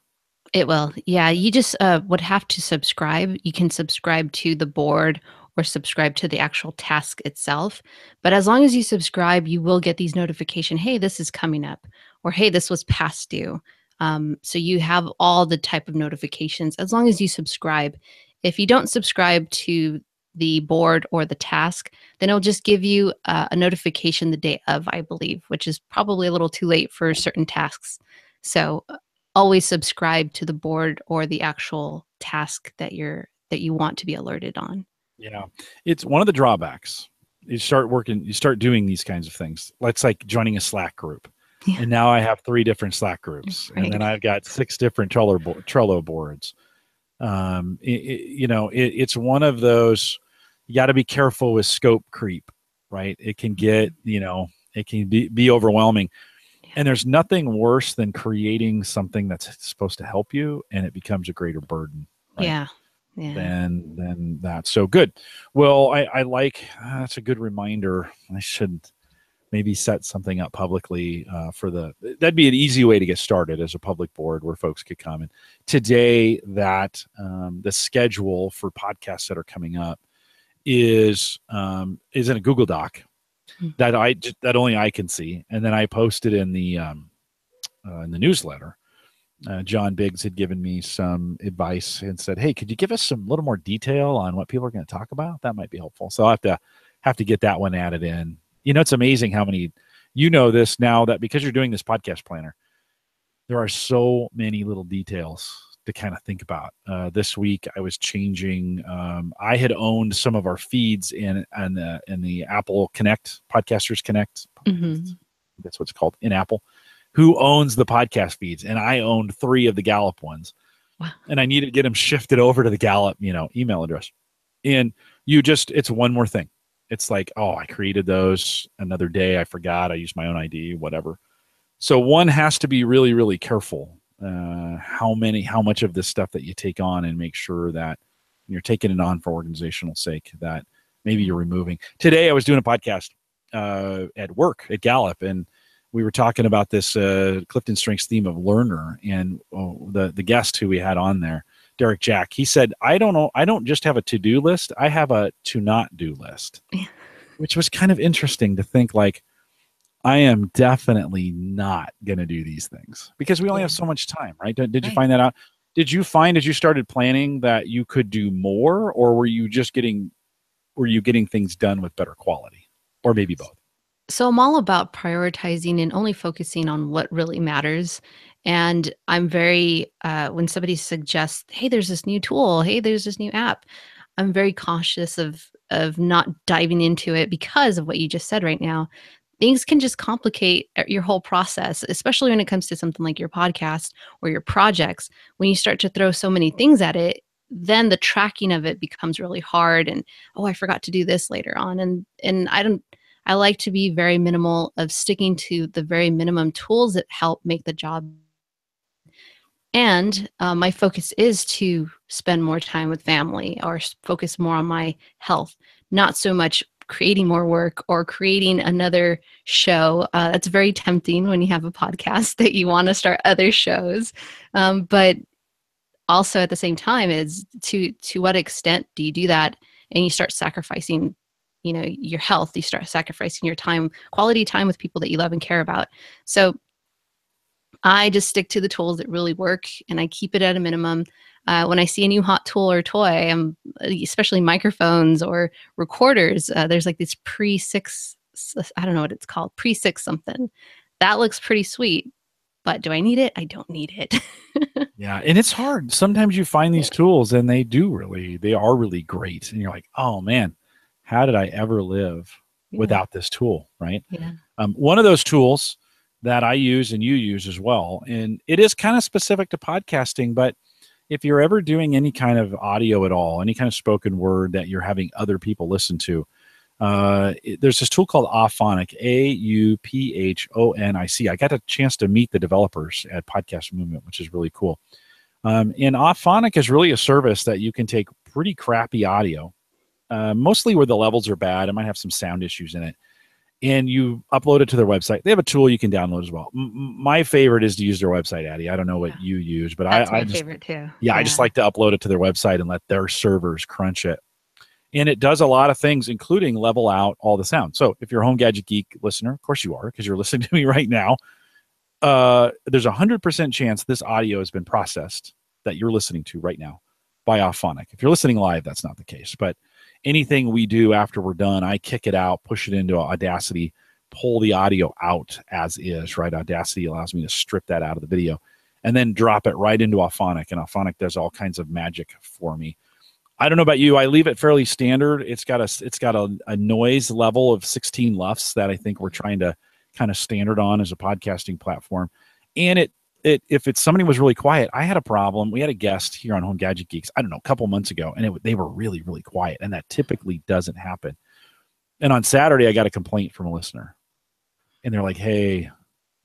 Speaker 2: It will. Yeah. You just would have to subscribe. You can subscribe to the board or subscribe to the actual task itself. But as long as you subscribe, you will get these notifications. Hey, this is coming up, or hey, this was past due. So you have all the type of notifications as long as you subscribe. If you don't subscribe to the board or the task, then it'll just give you a notification the day of, I believe, which is probably a little too late for certain tasks. So always subscribe to the board or the actual task that you want to be alerted on.
Speaker 1: Yeah, it's one of the drawbacks. You start doing these kinds of things. Let's like joining a Slack group. Yeah. And now I have 3 different Slack groups, right. And then I've got 6 different Trello boards. It's one of those. You got to be careful with scope creep, right? It can get, it can be overwhelming. And there's nothing worse than creating something that's supposed to help you and it becomes a greater burden. Right?
Speaker 2: Yeah.
Speaker 1: Than that. So good. Well, I like, that's a good reminder. I should maybe set something up publicly that'd be an easy way to get started as a public board where folks could come. And today that the schedule for podcasts that are coming up is in a Google Doc.
Speaker 2: Mm.
Speaker 1: that only I can see, and then I posted in the newsletter. John Biggs had given me some advice and said, "Hey, could you give us some little more detail on what people are going to talk about? That might be helpful." So I'll have to get that one added in. It's amazing how many this now, that because you're doing this podcast planner, there are so many little details to kind of think about. This week, I was changing. I had owned some of our feeds in the Apple Connect, Podcasters Connect.
Speaker 2: Mm-hmm.
Speaker 1: That's what it's called in Apple. Who owns the podcast feeds? And I owned 3 of the Gallup ones,
Speaker 2: Wow.
Speaker 1: and I needed to get them shifted over to the Gallup, email address. And it's one more thing. It's like, oh, I created those another day. I forgot. I used my own ID, whatever. So one has to be really, really careful how much of this stuff that you take on, and make sure that you're taking it on for organizational sake, that maybe you're removing. Today I was doing a podcast at work at Gallup, and we were talking about this Clifton Strengths theme of learner, and the guest who we had on there, Derek Jack, he said, I don't just have a to-do list, I have a to-not-do list, which was kind of interesting to think, like, I am definitely not going to do these things because we only have so much time, right? Did you find that out? Did you find as you started planning that you could do more, or were you getting things done with better quality, or maybe both?
Speaker 2: So I'm all about prioritizing and only focusing on what really matters. And I'm very, when somebody suggests, hey, there's this new tool, hey, there's this new app, I'm very cautious of not diving into it because of what you just said right now. Things can just complicate your whole process, especially when it comes to something like your podcast or your projects. When you start to throw so many things at it, then the tracking of it becomes really hard. And, oh, I forgot to do this later on. And I like to be very minimal of sticking to the very minimum tools that help make the job. And my focus is to spend more time with family, or focus more on my health, not so much creating more work or creating another show. That's very tempting when you have a podcast that you want to start other shows. But also at the same time, is to what extent do you do that, and you start sacrificing your health, you start sacrificing your time, quality time with people that you love and care about. So I just stick to the tools that really work, and I keep it at a minimum. When I see a new hot tool or toy, especially microphones or recorders, there's like this Pre-6, I don't know what it's called, Pre-6 something. That looks pretty sweet, but do I need it? I don't need it.
Speaker 1: Yeah, and it's hard. Sometimes you find these tools and they are really great. And you're like, oh man, how did I ever live without this tool, right?
Speaker 2: Yeah.
Speaker 1: One of those tools that I use and you use as well, and it is kind of specific to podcasting, but if you're ever doing any kind of audio at all, any kind of spoken word that you're having other people listen to, there's this tool called Auphonic, Auphonic. I got a chance to meet the developers at Podcast Movement, which is really cool. And Auphonic is really a service that you can take pretty crappy audio, mostly where the levels are bad. It might have some sound issues in it, and you upload it to their website. They have a tool you can download as well. My favorite is to use their website, Addie. I don't know what you use, but
Speaker 2: That's
Speaker 1: I
Speaker 2: my favorite too.
Speaker 1: Yeah, I just like to upload it to their website and let their servers crunch it. And it does a lot of things, including level out all the sound. So if you're a Home Gadget Geek listener, of course you are, because you're listening to me right now, there's 100% chance this audio has been processed that you're listening to right now by Auphonic. If you're listening live, that's not the case. But anything we do after we're done, I kick it out, push it into Audacity, pull the audio out as is, right? Audacity allows me to strip that out of the video and then drop it right into Auphonic. And Auphonic does all kinds of magic for me. I don't know about you. I leave it fairly standard. It's got a noise level of 16 LUFS that I think we're trying to kind of standard on as a podcasting platform. And if somebody was really quiet, I had a problem. We had a guest here on Home Gadget Geeks, I don't know, a couple months ago, and they were really, really quiet. And that typically doesn't happen. And on Saturday, I got a complaint from a listener. And they're like, hey,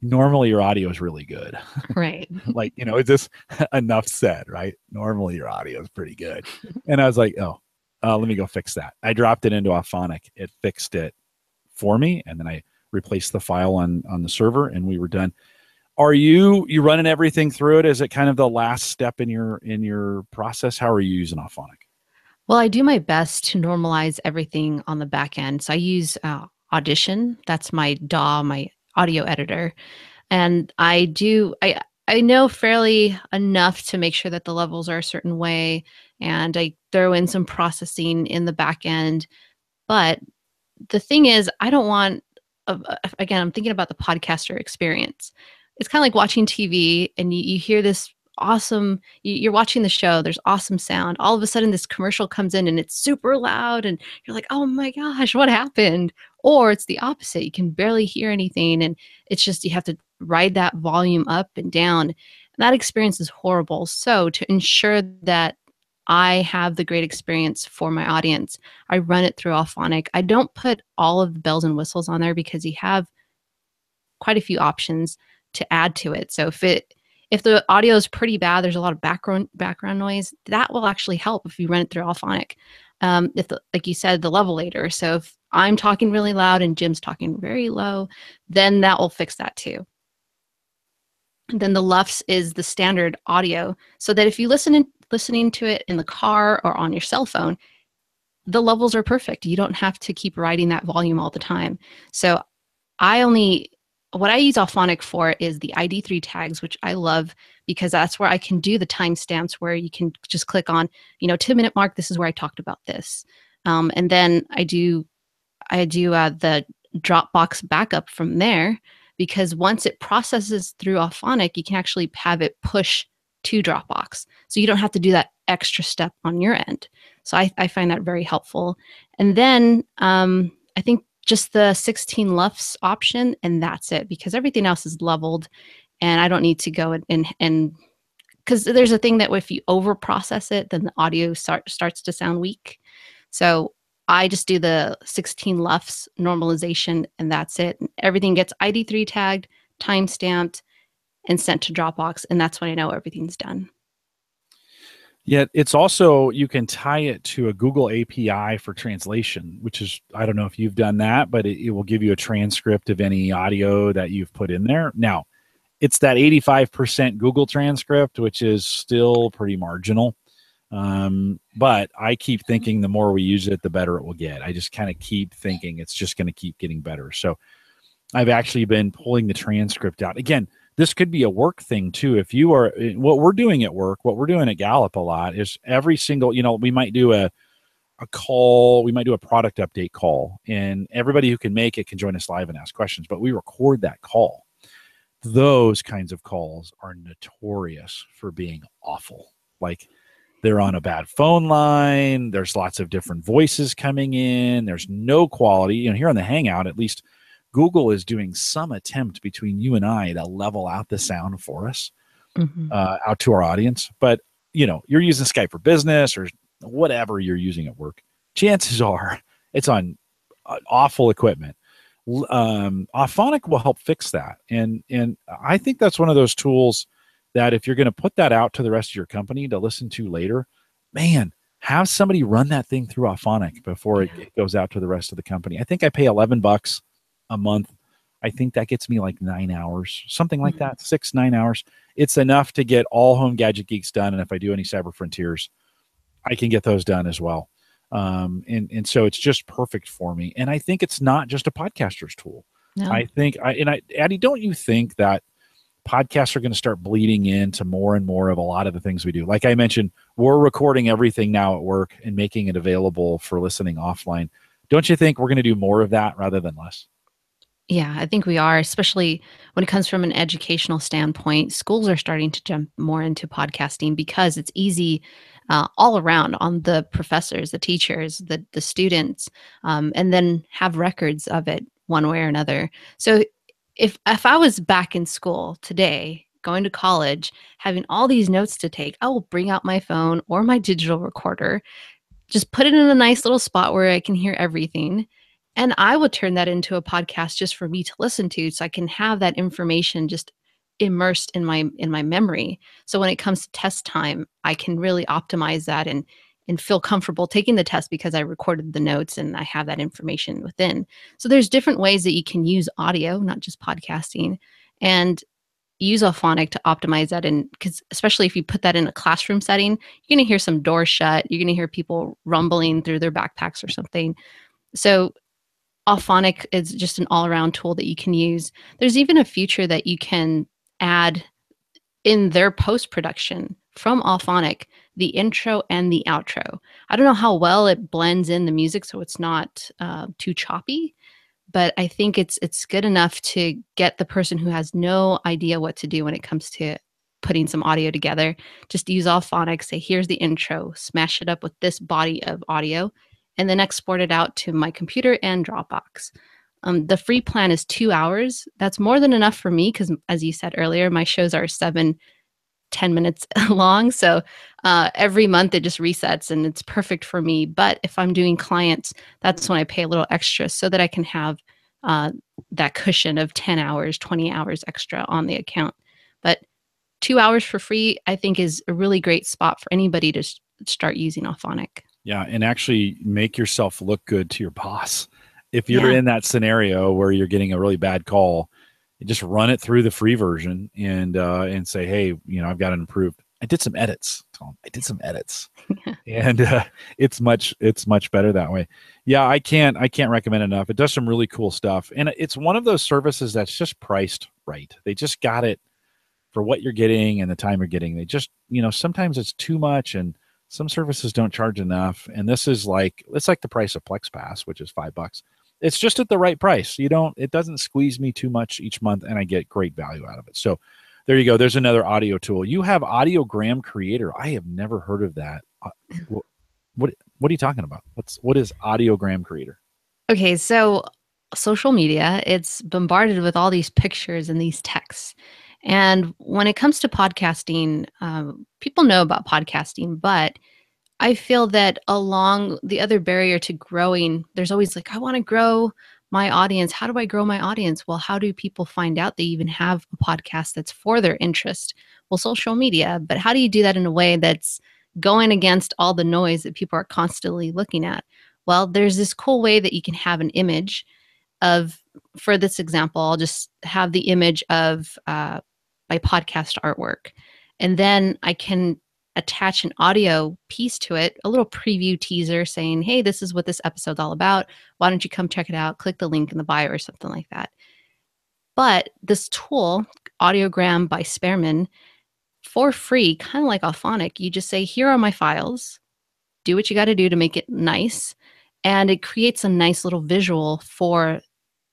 Speaker 1: normally your audio is really good.
Speaker 2: Right.
Speaker 1: Like, is this enough said, right? Normally your audio is pretty good. And I was like, let me go fix that. I dropped it into Auphonic. It fixed it for me. And then I replaced the file on the server, and we were done. Are you running everything through it? Is it kind of the last step in your process? How are you using Auphonic?
Speaker 2: Well, I do my best to normalize everything on the back end. So I use Audition. That's my DAW, my audio editor. And I know fairly enough to make sure that the levels are a certain way, and I throw in some processing in the back end. But the thing is, I don't want, again, I'm thinking about the podcaster experience. It's kind of like watching TV and you hear this awesome, you're watching the show, there's awesome sound. All of a sudden, this commercial comes in and it's super loud, and you're like, oh my gosh, what happened? Or it's the opposite. You can barely hear anything, and it's just you have to ride that volume up and down. And that experience is horrible. So, to ensure that I have the great experience for my audience, I run it through Alphonic. I don't put all of the bells and whistles on there because you have quite a few options to add to it. So if the audio is pretty bad, there's a lot of background noise, that will actually help if you run it through Alphonic. If like you said, the levelator. So if I'm talking really loud and Jim's talking very low, then that will fix that too. And then the LUFS is the standard audio, so that if you listening to it in the car or on your cell phone, the levels are perfect. You don't have to keep riding that volume all the time. So what I use Alphonic for is the ID3 tags, which I love because that's where I can do the timestamps where you can just click on, 2-minute mark. This is where I talked about this. And then I do the Dropbox backup from there, because once it processes through Alphonic, you can actually have it push to Dropbox. So you don't have to do that extra step on your end. So I find that very helpful. And then I think just the 16 LUFS option, and that's it, because everything else is leveled, and I don't need to go and because there's a thing that if you over process it, then the audio starts to sound weak. So I just do the 16 LUFS normalization, and that's it. And everything gets ID3 tagged, time stamped, and sent to Dropbox, and that's when I know everything's done.
Speaker 1: Yet it's also, you can tie it to a Google API for translation, which is, I don't know if you've done that, but it will give you a transcript of any audio that you've put in there. Now, it's that 85% Google transcript, which is still pretty marginal. But I keep thinking the more we use it, the better it will get. I just kind of keep thinking it's just going to keep getting better. So I've actually been pulling the transcript out. Again, this could be a work thing too. If you are, what we're doing at work, what we're doing at Gallup a lot is every single, we might do a call, we might do a product update call, and everybody who can make it can join us live and ask questions, but we record that call. Those kinds of calls are notorious for being awful. Like, they're on a bad phone line. There's lots of different voices coming in. There's no quality. Here on the Hangout, at least Google is doing some attempt between you and I to level out the sound for us, out to our audience. But, you're using Skype for Business or whatever you're using at work, chances are it's on awful equipment. Auphonic will help fix that. And I think that's one of those tools that if you're going to put that out to the rest of your company to listen to later, man, have somebody run that thing through Auphonic before it goes out to the rest of the company. I think I pay $11 a month. I think that gets me like 9 hours, something like that, 6-9 hours. It's enough to get all Home Gadget Geeks done. And if I do any Cyber Frontiers, I can get those done as well. And so it's just perfect for me. And I think it's not just a podcaster's tool. No. I think, Addie, don't you think that podcasts are going to start bleeding into more and more of a lot of the things we do? Like I mentioned, we're recording everything now at work and making it available for listening offline. Don't you think we're going to do more of that rather than less?
Speaker 2: Yeah, I think we are, especially when it comes from an educational standpoint. Schools are starting to jump more into podcasting because it's easy all around on the professors, the teachers, the students, and then have records of it one way or another. So if I was back in school today, going to college, having all these notes to take, I will bring out my phone or my digital recorder, just put it in a nice little spot where I can hear everything. And I would turn that into a podcast just for me to listen to, so I can have that information just immersed in my memory. So when it comes to test time, I can really optimize that and feel comfortable taking the test because I recorded the notes and I have that information within. So there's different ways that you can use audio, not just podcasting, and use Alphonic to optimize that. And because especially if you put that in a classroom setting, you're going to hear some doors shut. You're going to hear people rumbling through their backpacks or something. So Auphonic is just an all-around tool that you can use. There's even a feature that you can add in their post-production from Auphonic, the intro and the outro. I don't know how well it blends in the music so it's not too choppy, but I think it's good enough to get the person who has no idea what to do when it comes to putting some audio together. Just use Auphonic, say, here's the intro, smash it up with this body of audio, and then export it out to my computer and Dropbox. The free plan is 2 hours. That's more than enough for me because, as you said earlier, my shows are 7-10 minutes long. So every month it just resets and it's perfect for me. But if I'm doing clients, that's when I pay a little extra so that I can have that cushion of 10 hours, 20 hours extra on the account. But 2 hours for free, I think, is a really great spot for anybody to start using Auphonic.
Speaker 1: Yeah, and actually make yourself look good to your boss. If you're
Speaker 2: Yeah.
Speaker 1: in that scenario where you're getting a really bad call, you just run it through the free version and say, hey, I've got it improved. I did some edits. Tell 'em, I did some edits, and it's much better that way. Yeah, I can't recommend enough. It does some really cool stuff, and it's one of those services that's just priced right. They just got it for what you're getting and the time you're getting. They just, sometimes it's too much, and some services don't charge enough. And this is it's like the price of Plex Pass, which is $5. It's just at the right price. It doesn't squeeze me too much each month, and I get great value out of it. So there you go. There's another audio tool. You have Audiogram Creator. I have never heard of that. What are you talking about? What is Audiogram Creator?
Speaker 2: Okay, so social media, it's bombarded with all these pictures and these texts. And when it comes to podcasting, people know about podcasting, but I feel that along the other barrier to growing, there's always I want to grow my audience. How do I grow my audience? Well, how do people find out they even have a podcast that's for their interest? Well, social media, but how do you do that in a way that's going against all the noise that people are constantly looking at? Well, there's this cool way that you can have an image of, for this example, I'll just have the image of my podcast artwork. And then I can attach an audio piece to it, a little preview teaser saying, hey, this is what this episode's all about. Why don't you come check it out? Click the link in the bio or something like that. But this tool, Audiogram by Spearman, for free, kind of like Auphonic, you just say, here are my files. Do what you got to do to make it nice. And it creates a nice little visual for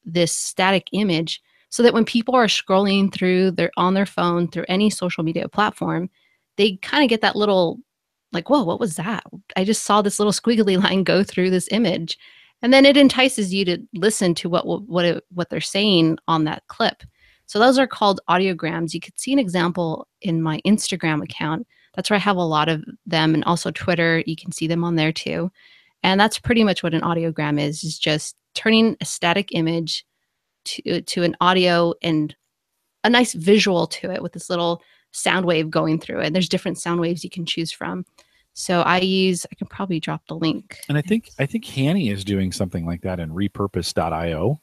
Speaker 2: this static image so that when people are scrolling through on their phone through any social media platform, they kind of get that little whoa, what was that? I just saw this little squiggly line go through this image. And then it entices you to listen to what they're saying on that clip. So those are called audiograms. You could see an example in my Instagram account. That's where I have a lot of them, and also Twitter. You can see them on there too. And that's pretty much what an audiogram is just turning a static image to an audio and a nice visual to it with this little sound wave going through it. There's different sound waves you can choose from. So I can probably drop the link.
Speaker 1: And I think Hanny is doing something like that in repurpose.io.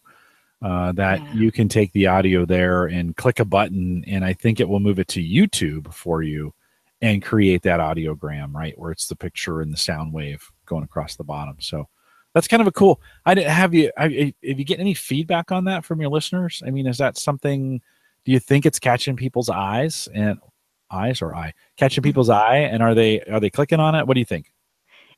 Speaker 1: You can take the audio there and click a button, and I think it will move it to YouTube for you and create that audiogram, right, where it's the picture and the sound wave going across the bottom. So that's kind of a cool. Have you getting any feedback on that from your listeners? I mean, is that something? Do you think it's catching people's eyes and catching people's eye? And are they clicking on it? What do you think?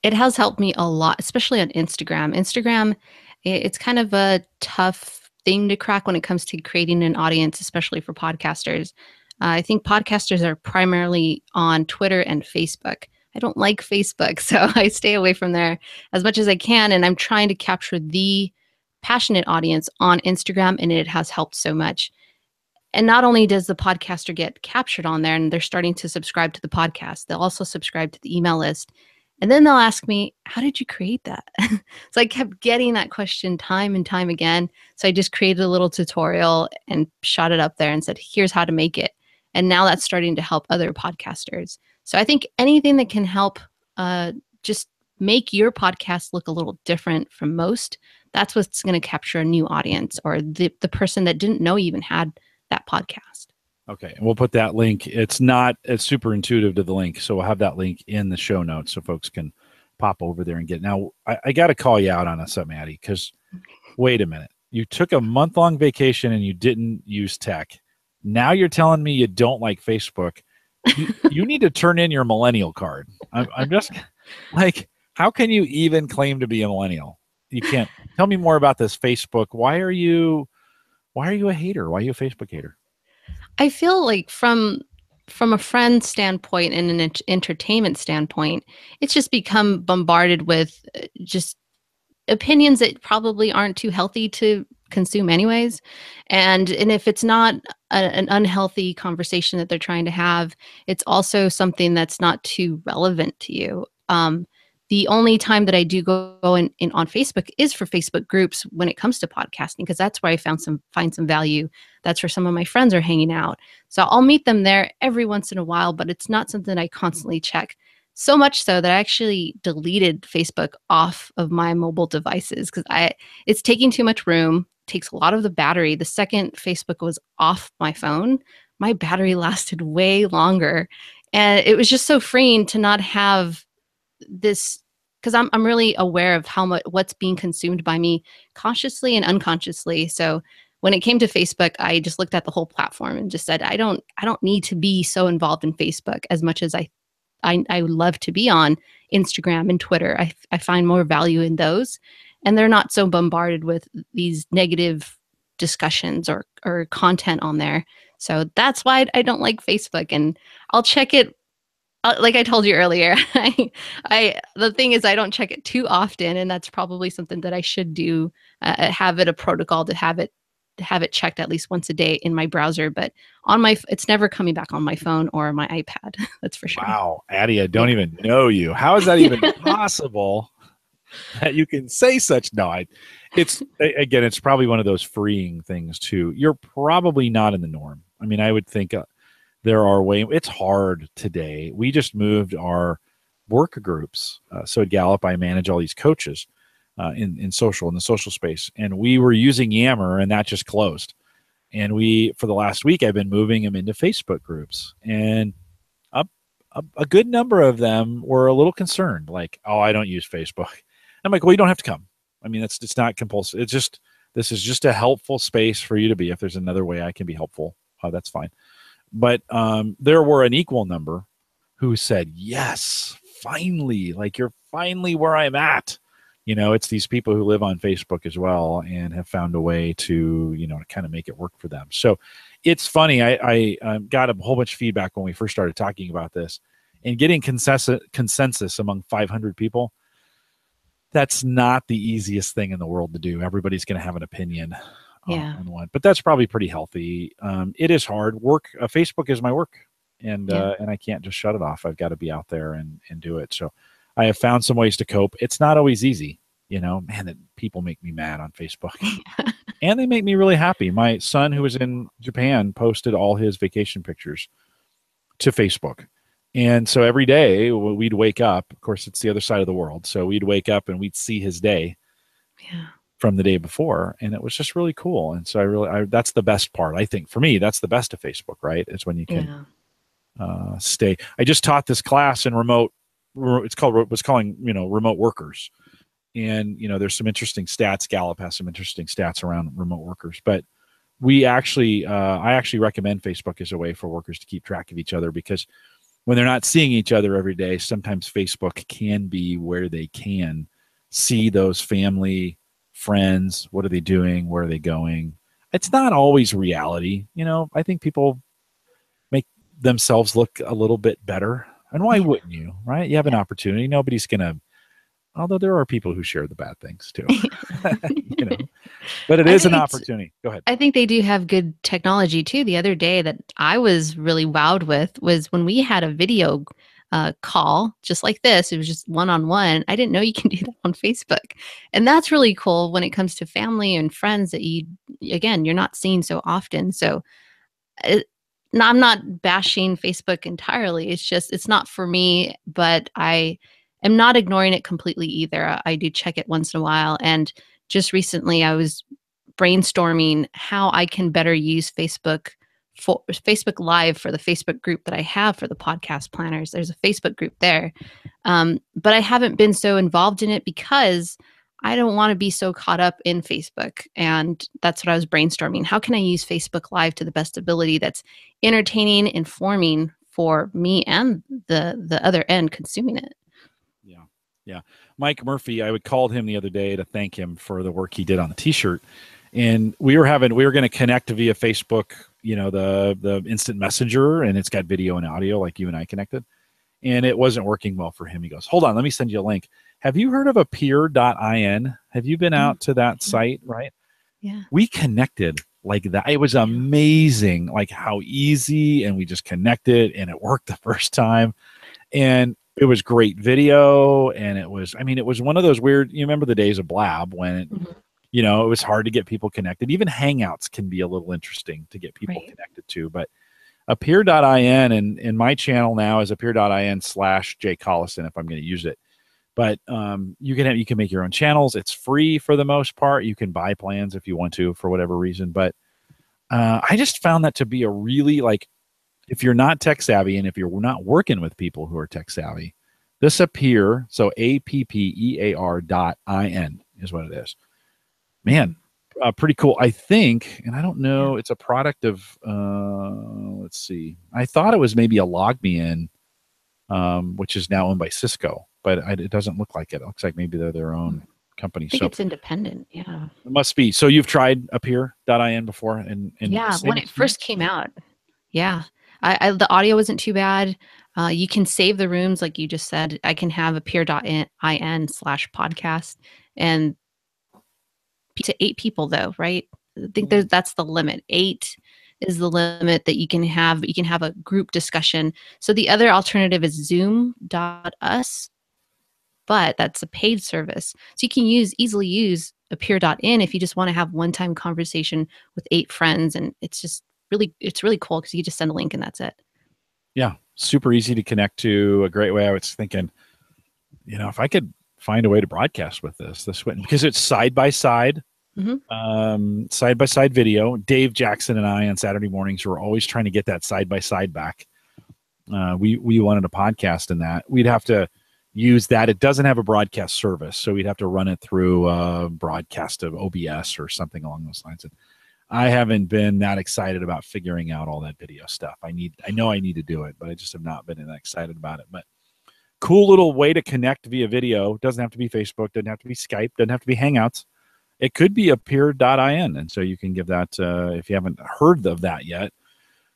Speaker 2: It has helped me a lot, especially on Instagram. Instagram, it's kind of a tough thing to crack when it comes to creating an audience, especially for podcasters. I think podcasters are primarily on Twitter and Facebook. I don't like Facebook, so I stay away from there as much as I can. And I'm trying to capture the passionate audience on Instagram, and it has helped so much. And not only does the podcaster get captured on there and they're starting to subscribe to the podcast, they'll also subscribe to the email list. And then they'll ask me, how did you create that? So I kept getting that question time and time again. So I just created a little tutorial and shot it up there and said, here's how to make it. And now that's starting to help other podcasters. So I think anything that can help just make your podcast look a little different from most, that's what's going to capture a new audience, or the person that didn't know you even had that podcast.
Speaker 1: Okay, and we'll put that link. It's super intuitive to the link, so we'll have that link in the show notes so folks can pop over there and get it. Now, I got to call you out on this, Maddie, because wait a minute. You took a month-long vacation and you didn't use tech. Now you're telling me you don't like Facebook. You need to turn in your millennial card. I'm just like, how can you even claim to be a millennial? You can't. Tell me more about this Facebook. Why are you a hater? Why are you a Facebook hater?
Speaker 2: I feel like from a friend standpoint and an entertainment standpoint, it's just become bombarded with just opinions that probably aren't too healthy to consume anyways. And if it's not an unhealthy conversation that they're trying to have, it's also something that's not too relevant to you. The only time that I do go in on Facebook is for Facebook groups when it comes to podcasting, because that's where I find some value. That's where some of my friends are hanging out. So I'll meet them there every once in a while, but it's not something I constantly check. So much so that I actually deleted Facebook off of my mobile devices because I it's taking too much room, takes a lot of the battery. The second Facebook was off my phone, my battery lasted way longer. And it was just so freeing to not have this, because I'm really aware of how much what's being consumed by me consciously and unconsciously. So when it came to Facebook, I just looked at the whole platform and just said, I don't need to be so involved in Facebook as much as I would love to be on Instagram and Twitter. I find more value in those, and they're not so bombarded with these negative discussions or content on there. So that's why I don't like Facebook, and I'll check it. Like I told you earlier, the thing is I don't check it too often, and that's probably something that I should do. Have it a protocol to have it checked at least once a day in my browser, but it's never coming back on my phone or my iPad. That's for sure.
Speaker 1: Wow, Addie, I don't
Speaker 2: Yeah.
Speaker 1: even know you. How is that even possible that you can say such? No, it's probably one of those freeing things too. You're probably not in the norm. I mean, I would think there are it's hard today. We just moved our work groups. So at Gallup, I manage all these coaches in the social space, and we were using Yammer, and that just closed. And for the last week, I've been moving them into Facebook groups, and a good number of them were a little concerned, like, "Oh, I don't use Facebook." I'm like, "Well, you don't have to come. I mean, it's not compulsive. This is just a helpful space for you to be. If there's another way I can be helpful, that's fine." But there were an equal number who said, "Yes, finally, like you're finally where I'm at." It's these people who live on Facebook as well and have found a way to, to kind of make it work for them. So it's funny. I got a whole bunch of feedback when we first started talking about this, and getting consensus among 500 people. That's not the easiest thing in the world to do. Everybody's going to have an opinion on one, but that's probably pretty healthy. It is hard work. Facebook is my work, and I can't just shut it off. I've got to be out there and do it. So I have found some ways to cope. It's not always easy, man, that people make me mad on Facebook and they make me really happy. My son, who was in Japan, posted all his vacation pictures to Facebook. And so every day we'd wake up, of course, it's the other side of the world. So we'd wake up and we'd see his day from the day before. And it was just really cool. And so that's the best part. I think for me, that's the best of Facebook, right? It's when you can stay. I just taught this class in remote. It's calling remote workers. And, there's some interesting stats. Gallup has some interesting stats around remote workers, but I actually recommend Facebook as a way for workers to keep track of each other, because when they're not seeing each other every day, sometimes Facebook can be where they can see those family, friends. What are they doing? Where are they going? It's not always reality. I think people make themselves look a little bit better. And why wouldn't you, right? You have an opportunity. Nobody's going to, although there are people who share the bad things too, but it is an opportunity. Go ahead.
Speaker 2: I think they do have good technology too. The other day that I was really wowed with was when we had a video call just like this. It was just one-on-one. I didn't know you can do that on Facebook. And that's really cool when it comes to family and friends that you're not seeing so often. So I'm not bashing Facebook entirely. It's just, it's not for me, but I am not ignoring it completely either. I do check it once in a while. And just recently I was brainstorming how I can better use Facebook Live for the Facebook group that I have for the podcast planners. There's a Facebook group there. But I haven't been so involved in it because I don't want to be so caught up in Facebook. And that's what I was brainstorming. How can I use Facebook Live to the best ability that's entertaining, informing for me and the other end consuming it?
Speaker 1: Yeah. Yeah. Mike Murphy, I would called him the other day to thank him for the work he did on the t-shirt. And we were going to connect via Facebook, the instant messenger, and it's got video and audio like you and I connected. And it wasn't working well for him. He goes, hold on, let me send you a link. Have you heard of appear.in? Have you been out to that site? Right.
Speaker 2: Yeah.
Speaker 1: We connected like that. It was amazing, like how easy, and we just connected and it worked the first time. And it was great video. And it was one of those weird, you remember the days of Blab when it, it was hard to get people connected. Even Hangouts can be a little interesting to get people connected to, but appear.in and my channel now is appear.in/Jay Collison if I'm going to use it. But you can make your own channels. It's free for the most part. You can buy plans if you want to for whatever reason. But I just found that to be a really, like, if you're not tech savvy and if you're not working with people who are tech savvy, this Appear, so APPEAR.IN is what it is. Man, pretty cool. I think, and I don't know, it's a product of, let's see. I thought it was maybe a LogMeIn, which is now owned by Cisco, but it doesn't look like it. It looks like maybe they're their own company.
Speaker 2: I think it's independent. Yeah.
Speaker 1: It must be. So you've tried Appear.in before? And
Speaker 2: yeah, when it first came out. Yeah. The audio wasn't too bad. You can save the rooms, like you just said. I can have appear.in/podcast and to 8 people though, right? I think that's the limit. 8 is the limit that you can have. You can have a group discussion. So the other alternative is zoom.us, but that's a paid service. So you can easily use appear.in if you just want to have one-time conversation with 8 friends. And it's really cool because you just send a link and that's it.
Speaker 1: Yeah. Super easy to connect to. A great way. I was thinking, if I could find a way to broadcast with this wouldn't, because it's side by side video. Dave Jackson and I on Saturday mornings were always trying to get that side by side back. We wanted a podcast in that. We'd have to use that. It doesn't have a broadcast service, so we'd have to run it through a broadcast of OBS or something along those lines. And I haven't been that excited about figuring out all that video stuff. I know I need to do it, but I just have not been that excited about it. But cool little way to connect via video. Doesn't have to be Facebook, doesn't have to be Skype, doesn't have to be Hangouts. It could be appear.in. And so you can give that, if you haven't heard of that yet,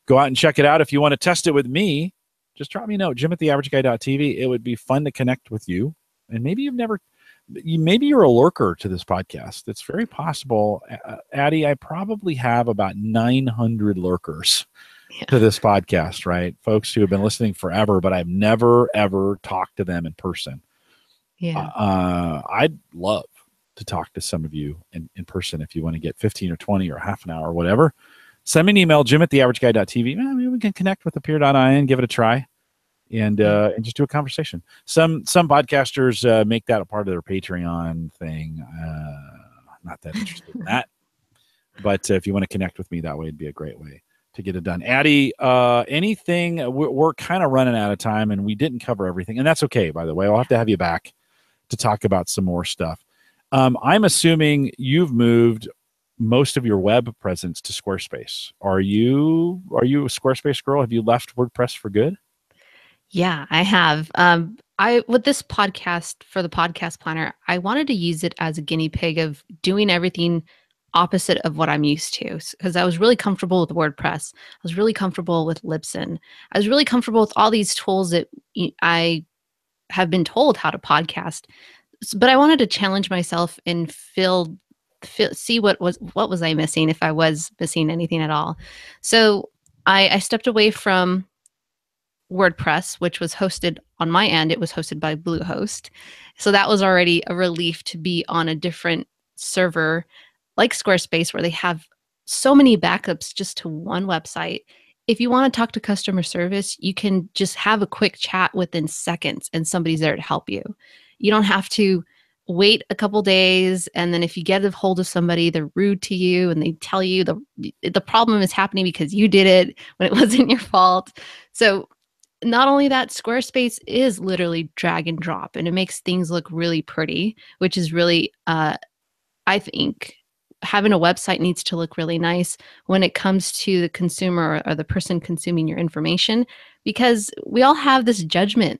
Speaker 1: go out and check it out. If you want to test it with me, just drop me a note, jim@theaverageguy.tv. It would be fun to connect with you. And maybe maybe you're a lurker to this podcast. It's very possible. Addie, I probably have about 900 lurkers to this podcast, right? Folks who have been listening forever, but I've never, ever talked to them in person.
Speaker 2: Yeah.
Speaker 1: I'd love to talk to some of you in person. If you want to get 15 or 20 or half an hour or whatever, send me an email, jim@theaverageguy.tv. Maybe we can connect with appear.in, give it a try. And just do a conversation. Some podcasters make that a part of their Patreon thing. Not that interested in that. But if you want to connect with me that way, it'd be a great way to get it done. Addie, anything? We're kind of running out of time, and we didn't cover everything. And that's okay, by the way. I'll have to have you back to talk about some more stuff. I'm assuming you've moved most of your web presence to Squarespace. Are you a Squarespace girl? Have you left WordPress for good?
Speaker 2: Yeah, I have. With this podcast for the podcast planner, I wanted to use it as a guinea pig of doing everything opposite of what I'm used to, because I was really comfortable with WordPress. I was really comfortable with Libsyn. I was really comfortable with all these tools that I have been told how to podcast. But I wanted to challenge myself and see what was I missing, if I was missing anything at all. So I stepped away from WordPress, which was hosted on my end. It was hosted by Bluehost. So that was already a relief to be on a different server like Squarespace, where they have so many backups just to one website. If you want to talk to customer service, you can just have a quick chat within seconds and somebody's there to help you. You don't have to wait a couple days, and then if you get a hold of somebody, they're rude to you and they tell you the problem is happening because you did it when it wasn't your fault. So not only that, Squarespace is literally drag and drop, and it makes things look really pretty, which is really, I think having a website needs to look really nice when it comes to the consumer or the person consuming your information, because we all have this judgment.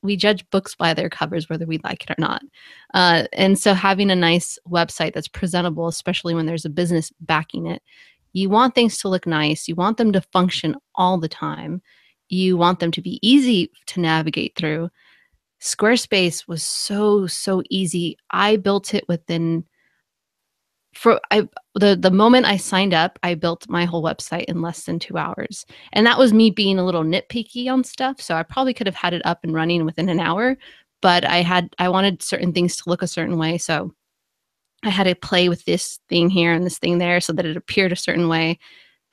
Speaker 2: We judge books by their covers, whether we like it or not. And so having a nice website that's presentable, especially when there's a business backing it, you want things to look nice. You want them to function all the time. You want them to be easy to navigate through. Squarespace was so easy. I built it within for I the moment I signed up, I built my whole website in less than 2 hours. And that was me being a little nitpicky on stuff, so I probably could have had it up and running within an hour, but I wanted certain things to look a certain way, so I had to play with this thing here and this thing there so that it appeared a certain way.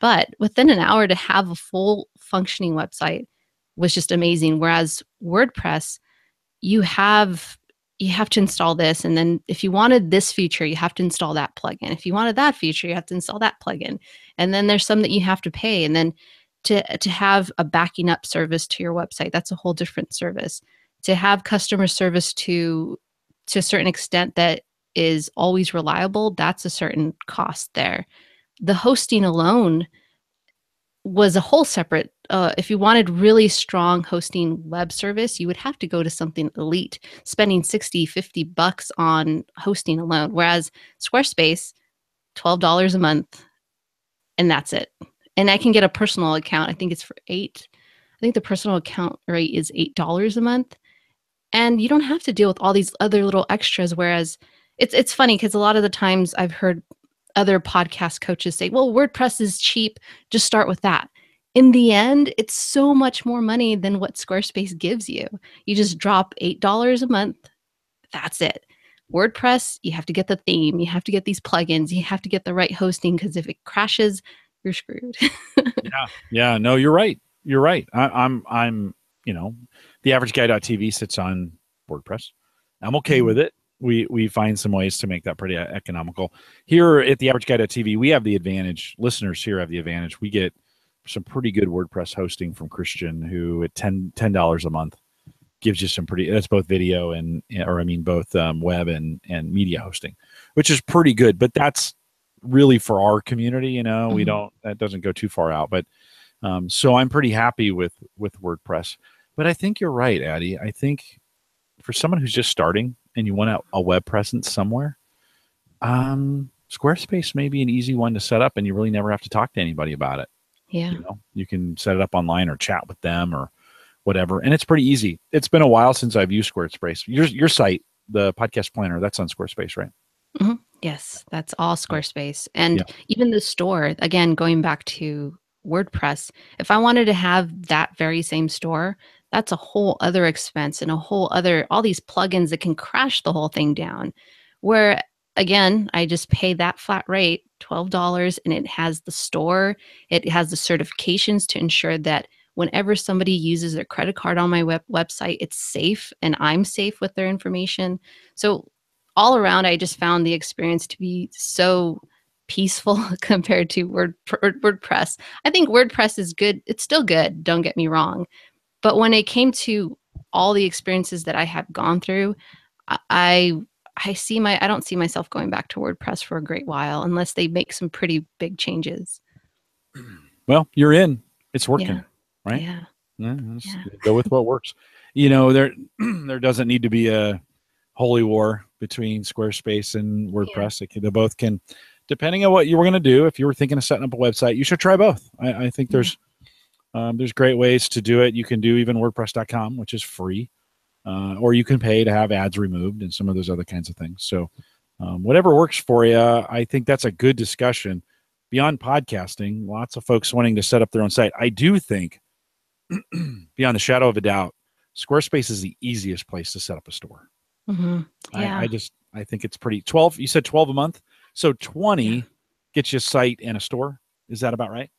Speaker 2: But within an hour to have a full functioning website was just amazing. Whereas WordPress, you have you have to install this, and then if you wanted this feature you have to install that plugin. If you wanted that feature you have to install that plugin, and then there's some that you have to pay, and then to have a backing up service to your website, that's a whole different service. To have customer service to a certain extent that is always reliable, that's a certain cost there. The hosting alone was a whole separate if you wanted really strong hosting web service, you would have to go to something elite, spending 60, $50 on hosting alone. Whereas Squarespace, $12 a month, and that's it. And I can get a personal account. I think it's for eight. I think the personal account rate is $8 a month. And you don't have to deal with all these other little extras. Whereas it's funny because a lot of the times I've heard other podcast coaches say, well, WordPress is cheap, just start with that. In the end, it's so much more money than what Squarespace gives you. You just drop $8 a month. That's it. WordPress, you have to get the theme, you have to get these plugins, you have to get the right hosting, because if it crashes, you're screwed.
Speaker 1: Yeah. No, you're right. You're right. I'm, the average guy.tv sits on WordPress. I'm okay with it. We find some ways to make that pretty economical. Here at the average guy.tv, we have the advantage. Listeners here have the advantage. We get some pretty good WordPress hosting from Christian, who at $10 a month gives you some pretty, that's both video both web and media hosting, which is pretty good. But that's really for our community, that doesn't go too far out. But so I'm pretty happy with WordPress. But I think you're right, Addie. I think for someone who's just starting and you want a web presence somewhere, Squarespace may be an easy one to set up, and you really never have to talk to anybody about it.
Speaker 2: Yeah.
Speaker 1: You can set it up online or chat with them or whatever. And it's pretty easy. It's been a while since I've used Squarespace. Your site, the podcast planner, that's on Squarespace, right?
Speaker 2: Mm-hmm. Yes, that's all Squarespace. And even the store, again, going back to WordPress, if I wanted to have that very same store, that's a whole other expense and all these plugins that can crash the whole thing down. Where again, I just pay that flat rate, $12, and it has the store, it has the certifications to ensure that whenever somebody uses their credit card on my website, it's safe and I'm safe with their information. So all around, I just found the experience to be so peaceful compared to WordPress. I think WordPress is good. It's still good. Don't get me wrong. But when it came to all the experiences that I have gone through, I don't see myself going back to WordPress for a great while unless they make some pretty big changes.
Speaker 1: Well, you're in. It's working, right?
Speaker 2: Yeah.
Speaker 1: Go with what works. There doesn't need to be a holy war between Squarespace and WordPress. They both can, depending on what you were going to do. If you were thinking of setting up a website, you should try both. I think there's great ways to do it. You can do even WordPress.com, which is free, or you can pay to have ads removed and some of those other kinds of things. So whatever works for you, I think that's a good discussion. Beyond podcasting, lots of folks wanting to set up their own site. I do think, beyond the shadow of a doubt, Squarespace is the easiest place to set up a store.
Speaker 2: Mm-hmm. Yeah.
Speaker 1: I think it's pretty. 12. You said 12 a month, so 20 gets you a site and a store. Is that about right?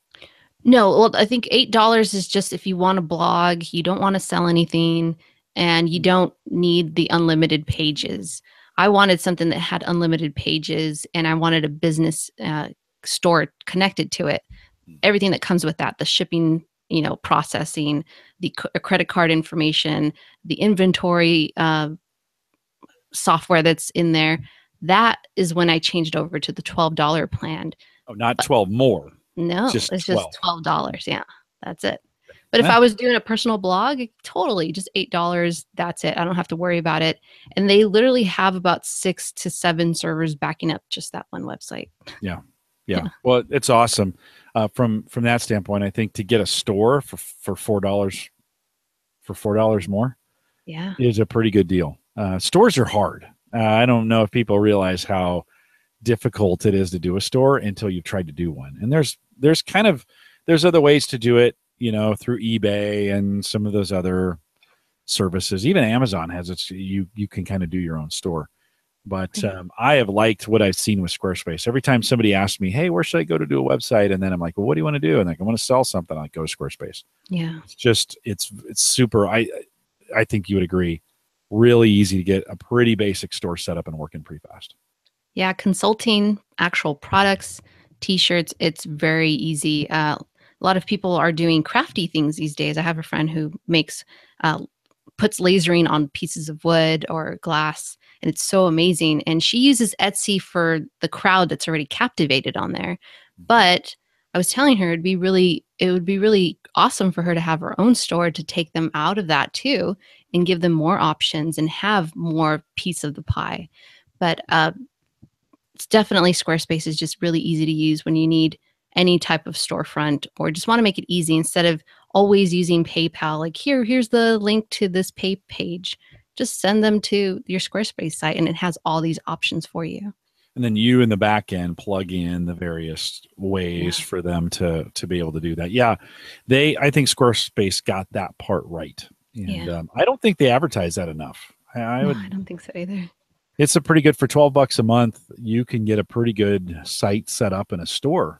Speaker 2: No, well, I think $8 is just if you want to blog, you don't want to sell anything, and you don't need the unlimited pages. I wanted something that had unlimited pages, and I wanted a business store connected to it. Everything that comes with that, the shipping processing the credit card information, the inventory software that's in there. That is when I changed over to the $12 plan.
Speaker 1: Oh, not 12 more.
Speaker 2: No,
Speaker 1: Just
Speaker 2: it's
Speaker 1: 12.
Speaker 2: just $12. Yeah, that's it. But if
Speaker 1: Eh,
Speaker 2: I was doing a personal blog, totally just $8. That's it. I don't have to worry about it. And they literally have about 6 to 7 servers backing up just that one website.
Speaker 1: yeah.
Speaker 2: Yeah.
Speaker 1: Well, it's awesome. From that standpoint, I think to get a store for $4 more
Speaker 2: Yeah.
Speaker 1: is a pretty good deal. Stores are hard. I don't know if people realize how difficult it is to do a store until you've tried to do one. And there's other ways to do it, through eBay and some of those other services. Even Amazon has its, you can kind of do your own store. But I have liked what I've seen with Squarespace. Every time somebody asks me, hey, where should I go to do a website? And then I'm like, well, what do you want to do? And like, I want to sell something. I like, go to Squarespace.
Speaker 2: Yeah.
Speaker 1: It's super. I think you would agree. Really easy to get a pretty basic store set up and working pretty fast.
Speaker 2: Yeah. Consulting actual products, t-shirts, it's very easy. A lot of people are doing crafty things these days. I have a friend who puts lasering on pieces of wood or glass, and it's so amazing. And she uses Etsy for the crowd that's already captivated on there. But I was telling her it would be really awesome for her to have her own store to take them out of that too and give them more options and have more piece of the pie. But it's definitely Squarespace is just really easy to use when you need any type of storefront or just want to make it easy instead of always using PayPal. Like here's the link to this pay page. Just send them to your Squarespace site and it has all these options for you.
Speaker 1: And then you in the back end plug in the various ways for them to be able to do that. Yeah, I think Squarespace got that part right. And I don't think they advertise that enough. I
Speaker 2: don't think so either.
Speaker 1: It's a pretty good for $12 a month. You can get a pretty good site set up in a store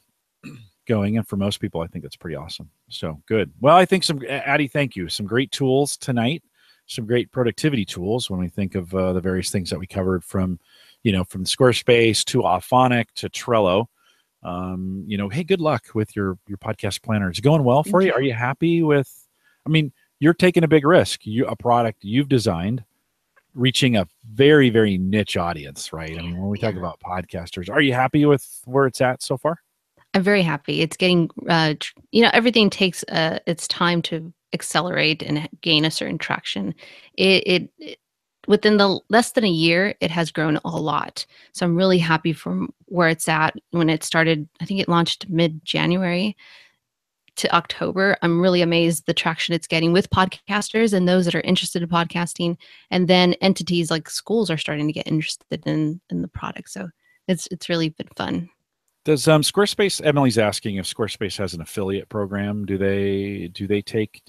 Speaker 1: going. And for most people, I think that's pretty awesome. So good. Well, I think Addie, thank you. Some great tools tonight, some great productivity tools when we think of the various things that we covered from Squarespace to Auphonic to Trello. Hey, good luck with your podcast planner. It's going well for you. Are you happy with, you're taking a big risk. A product you've designed, reaching a very, very niche audience, right? When we talk about podcasters, are you happy with where it's at so far?
Speaker 2: I'm very happy. It's getting, everything takes its time to accelerate and gain a certain traction. It within the less than a year, it has grown a lot. So I'm really happy from where it's at. When it started, I think it launched mid-January to October. I'm really amazed the traction it's getting with podcasters and those that are interested in podcasting. And then entities like schools are starting to get interested in the product. So it's really been fun.
Speaker 1: Does Squarespace? Emily's asking if Squarespace has an affiliate program. Do they take?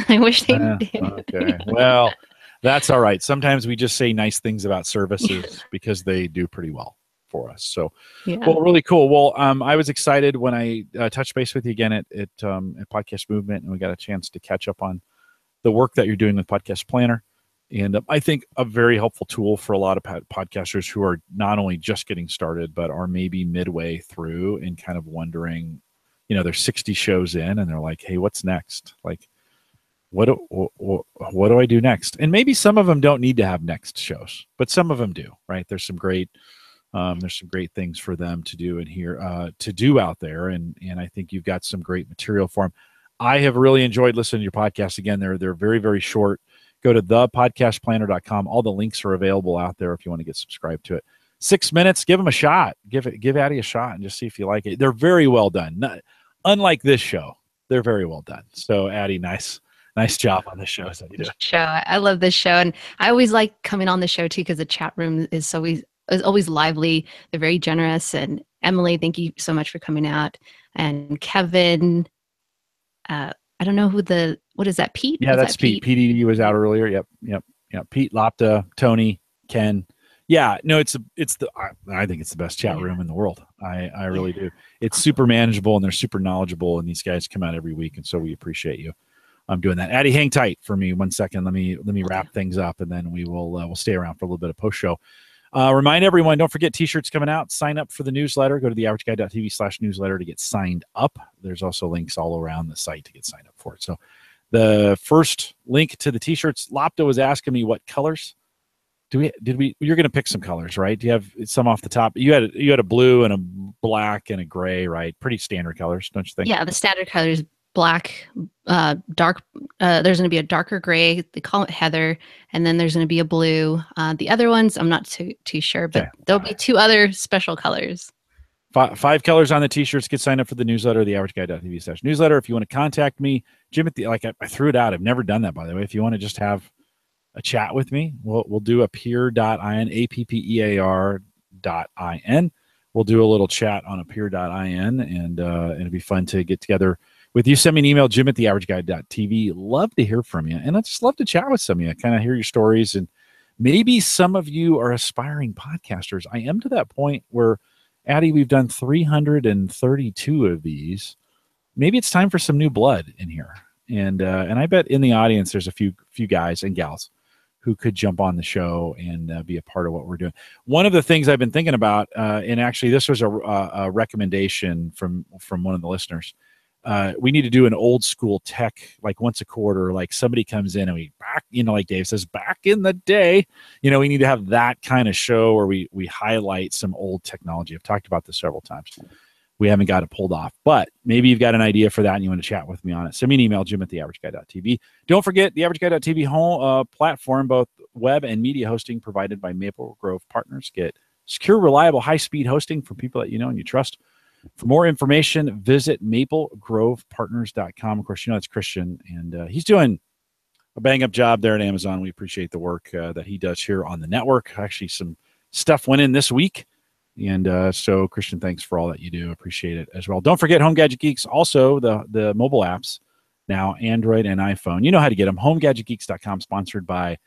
Speaker 2: I wish they did.
Speaker 1: Okay. Well, that's all right. Sometimes we just say nice things about services because they do pretty well for us. So, well, really cool. Well, I was excited when I touched base with you again at Podcast Movement, and we got a chance to catch up on the work that you're doing with Podcast Planner. And I think a very helpful tool for a lot of podcasters who are not only just getting started, but are maybe midway through and kind of wondering, they're 60 shows in and they're like, hey, what's next? Like, what do I do next? And maybe some of them don't need to have next shows, but some of them do, right? There's some great things for them to do and to do out there. And I think you've got some great material for them. I have really enjoyed listening to your podcast. Again, they're very, very short. Go to thepodcastplanner.com. All the links are available out there if you want to get subscribed to it. 6 minutes, give them a shot. Give Addie a shot and just see if you like it. They're very well done. Unlike this show, they're very well done. So Addie, nice job on this show.
Speaker 2: I love this show. And I always like coming on the show too, because the chat room is always lively. They're very generous. And Emily, thank you so much for coming out. And Kevin, I don't know what is that, Pete?
Speaker 1: Yeah, that's Pete. PDD was out earlier. Yep. Pete, Lapta, Tony, Ken. Yeah, no, I think it's the best chat room in the world. I really do. It's super manageable and they're super knowledgeable, and these guys come out every week, and so we appreciate you. I'm doing that. Addie, hang tight for me 1 second. Let me wrap things up, and then we'll stay around for a little bit of post show. Remind everyone, don't forget t-shirts coming out. Sign up for the newsletter. Go to theaverageguy.tv/newsletter to get signed up. There's also links all around the site to get signed up for it. So the first link to the t-shirts, Lopta was asking me what colors. You're going to pick some colors, right? Do you have some off the top? You had a blue and a black and a gray, right? Pretty standard colors, don't you think?
Speaker 2: Yeah, the standard colors, black, dark. There's going to be a darker gray. They call it heather, and then there's going to be a blue. The other ones, I'm not too sure, but there'll be 2 other special colors.
Speaker 1: 5 colors on the t-shirts. Get signed up for the newsletter, theaverageguy.tv/newsletter. If you want to contact me, Jim, I threw it out. I've never done that, by the way. If you want to just have a chat with me, we'll do a peer.in, appear.in. We'll do a little chat on a peer.in, and it'll be fun to get together with you. Send me an email, jim@theaverageguy.tv. Love to hear from you, and I just love to chat with some of you, kind of hear your stories, and maybe some of you are aspiring podcasters. I am to that point where, Addie, we've done 332 of these. Maybe it's time for some new blood in here, and I bet in the audience there's a few guys and gals who could jump on the show and be a part of what we're doing. One of the things I've been thinking about, and actually this was a recommendation from one of the listeners, we need to do an old school tech, like once a quarter, like somebody comes in and like Dave says, back in the day, we need to have that kind of show where we highlight some old technology. I've talked about this several times. We haven't got it pulled off, but maybe you've got an idea for that and you want to chat with me on it. Send me an email, jim@theaverageguy.tv. Don't forget theaverageguy.tv home platform, both web and media hosting provided by Maple Grove Partners. Get secure, reliable, high-speed hosting from people that you know and you trust. For more information, visit maplegrovepartners.com. Of course, it's Christian, and he's doing a bang-up job there at Amazon. We appreciate the work that he does here on the network. Actually, some stuff went in this week. And so, Christian, thanks for all that you do. Appreciate it as well. Don't forget Home Gadget Geeks, also the mobile apps, now Android and iPhone. You know how to get them. HomeGadgetGeeks.com, sponsored by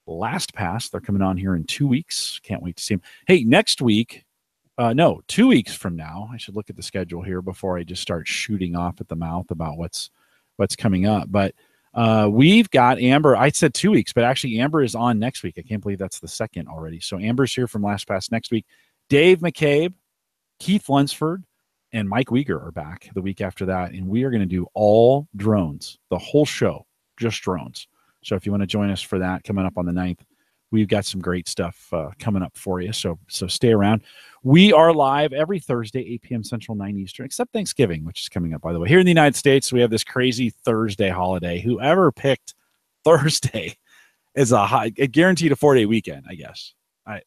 Speaker 1: LastPass. They're coming on here in 2 weeks. Can't wait to see them. Hey, next week, 2 weeks from now, I should look at the schedule here before I just start shooting off at the mouth about what's coming up. But we've got Amber. I said 2 weeks, but actually Amber is on next week. I can't believe that's the second already. So Amber's here from LastPass next week. Dave McCabe, Keith Lunsford, and Mike Uyghur are back the week after that, and we are going to do all drones, the whole show, just drones. So if you want to join us for that coming up on the 9th, we've got some great stuff coming up for you, so stay around. We are live every Thursday, 8 p.m. Central, 9 Eastern, except Thanksgiving, which is coming up, by the way. Here in the United States, we have this crazy Thursday holiday. Whoever picked Thursday is a guaranteed a 4-day weekend, I guess. I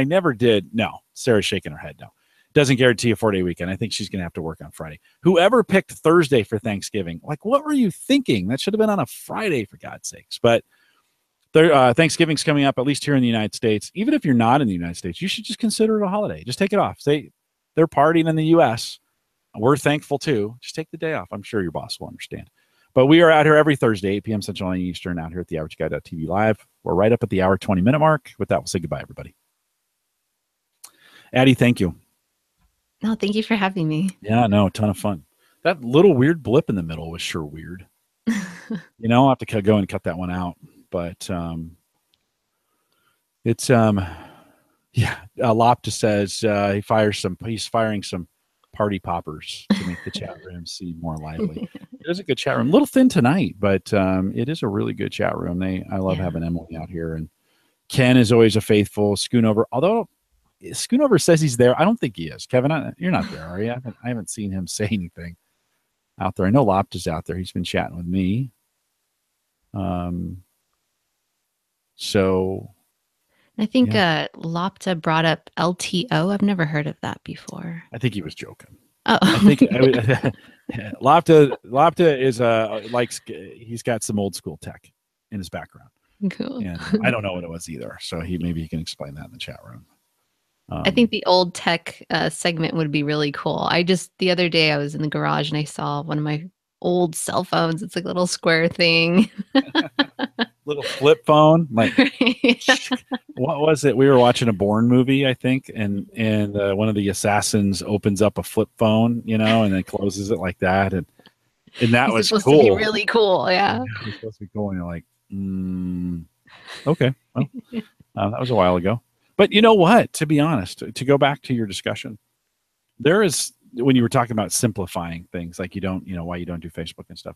Speaker 1: never did. No, Sarah's shaking her head. No, doesn't guarantee a 4-day weekend. I think she's going to have to work on Friday. Whoever picked Thursday for Thanksgiving, like, what were you thinking? That should have been on a Friday, for God's sakes. But Thanksgiving's coming up, at least here in the United States. Even if you're not in the United States, you should just consider it a holiday. Just take it off. Say they're partying in the U.S. We're thankful too. Just take the day off. I'm sure your boss will understand. But we are out here every Thursday, 8 p.m. Central, 9 Eastern, out here at theaverageguy.tv live. We're right up at the hour 20-minute mark. With that, we'll say goodbye, everybody. Addie, thank you.
Speaker 2: No, thank you for having me.
Speaker 1: Yeah, no, a ton of fun. That little weird blip in the middle was sure weird. I'll have to go and cut that one out. But it's Lopta says he's firing some party poppers to make the chat room seem more lively. It is a good chat room. A little thin tonight, but it is a really good chat room. I love having Emily out here, and Ken is always a faithful Schoonover. Although Schoonover says he's there, I don't think he is. Kevin, you're not there, are you? I haven't seen him say anything out there. I know Lopta's out there. He's been chatting with me. So
Speaker 2: I think Lopta brought up LTO. I've never heard of that before.
Speaker 1: I think he was joking.
Speaker 2: Oh,
Speaker 1: I think Lopta is he's got some old school tech in his background.
Speaker 2: Cool.
Speaker 1: And I don't know what it was either, so maybe he can explain that in the chat room.
Speaker 2: I think the old tech segment would be really cool. The other day I was in the garage and I saw one of my old cell phones. It's like a little square thing.
Speaker 1: Little flip phone. Like, what was it? We were watching a Bourne movie, I think, and one of the assassins opens up a flip phone, and then closes it like that, and that was
Speaker 2: supposed
Speaker 1: cool.
Speaker 2: To be really cool, yeah.
Speaker 1: It was supposed to be cool, and you're like, okay, well, that was a while ago. But you know what? To be honest, to go back to your discussion, there is when you were talking about simplifying things, like you don't, why you don't do Facebook and stuff.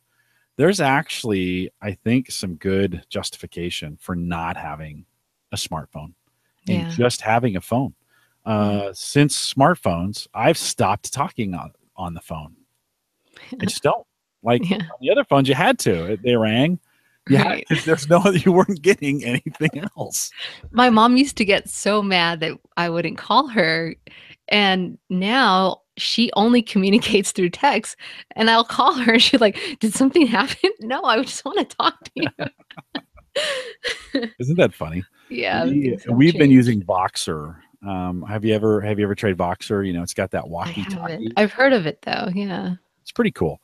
Speaker 1: There's actually, I think, some good justification for not having a smartphone and
Speaker 2: Yeah.
Speaker 1: just having a phone.
Speaker 2: Yeah.
Speaker 1: Since smartphones, I've stopped talking on the phone. I just don't. Like
Speaker 2: Yeah.
Speaker 1: on the other phones, you had to. They rang. You had
Speaker 2: Right.
Speaker 1: because there's no you weren't getting anything else.
Speaker 2: My mom used to get so mad that I wouldn't call her, and now she only communicates through text, and I'll call her, and she's like, "Did something happen?" "No, I just wanna talk to you."
Speaker 1: Isn't that funny?
Speaker 2: Yeah,
Speaker 1: We
Speaker 2: things have
Speaker 1: we've been
Speaker 2: changed.
Speaker 1: using Voxer. Have you ever tried Voxer? It's got that
Speaker 2: I haven't.
Speaker 1: walkie-talkie.
Speaker 2: I've heard of it though, yeah.
Speaker 1: It's pretty cool.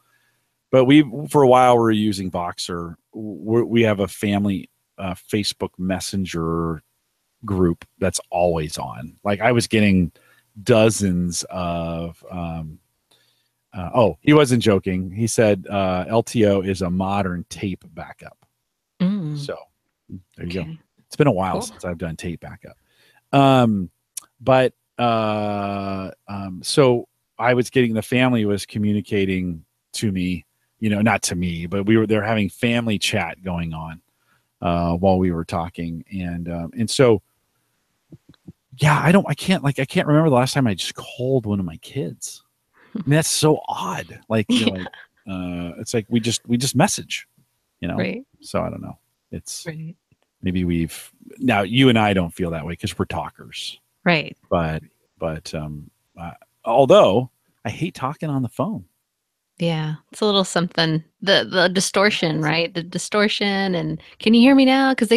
Speaker 1: But we for a while we're using Voxer. We have a family Facebook Messenger group that's always on. Like I was getting dozens of. Oh, he wasn't joking. He said LTO is a modern tape backup.
Speaker 2: Mm,
Speaker 1: So there you go.
Speaker 2: okay.
Speaker 1: It's been a while
Speaker 2: Cool.
Speaker 1: since I've done tape backup. Um, but so I was getting the family was communicating to me, not to me, but they're having family chat going on while we were talking, and so yeah, I can't remember the last time I just called one of my kids. And that's so odd. Like
Speaker 2: Yeah,
Speaker 1: it's like we just message,
Speaker 2: right,
Speaker 1: So I don't know. It's
Speaker 2: right,
Speaker 1: maybe now you and I don't feel that way because we're talkers,
Speaker 2: right.
Speaker 1: but but uh, although I hate talking on the phone.
Speaker 2: Yeah, it's a little something. The distortion, right? The distortion and, "Can you hear me now?" 'Cause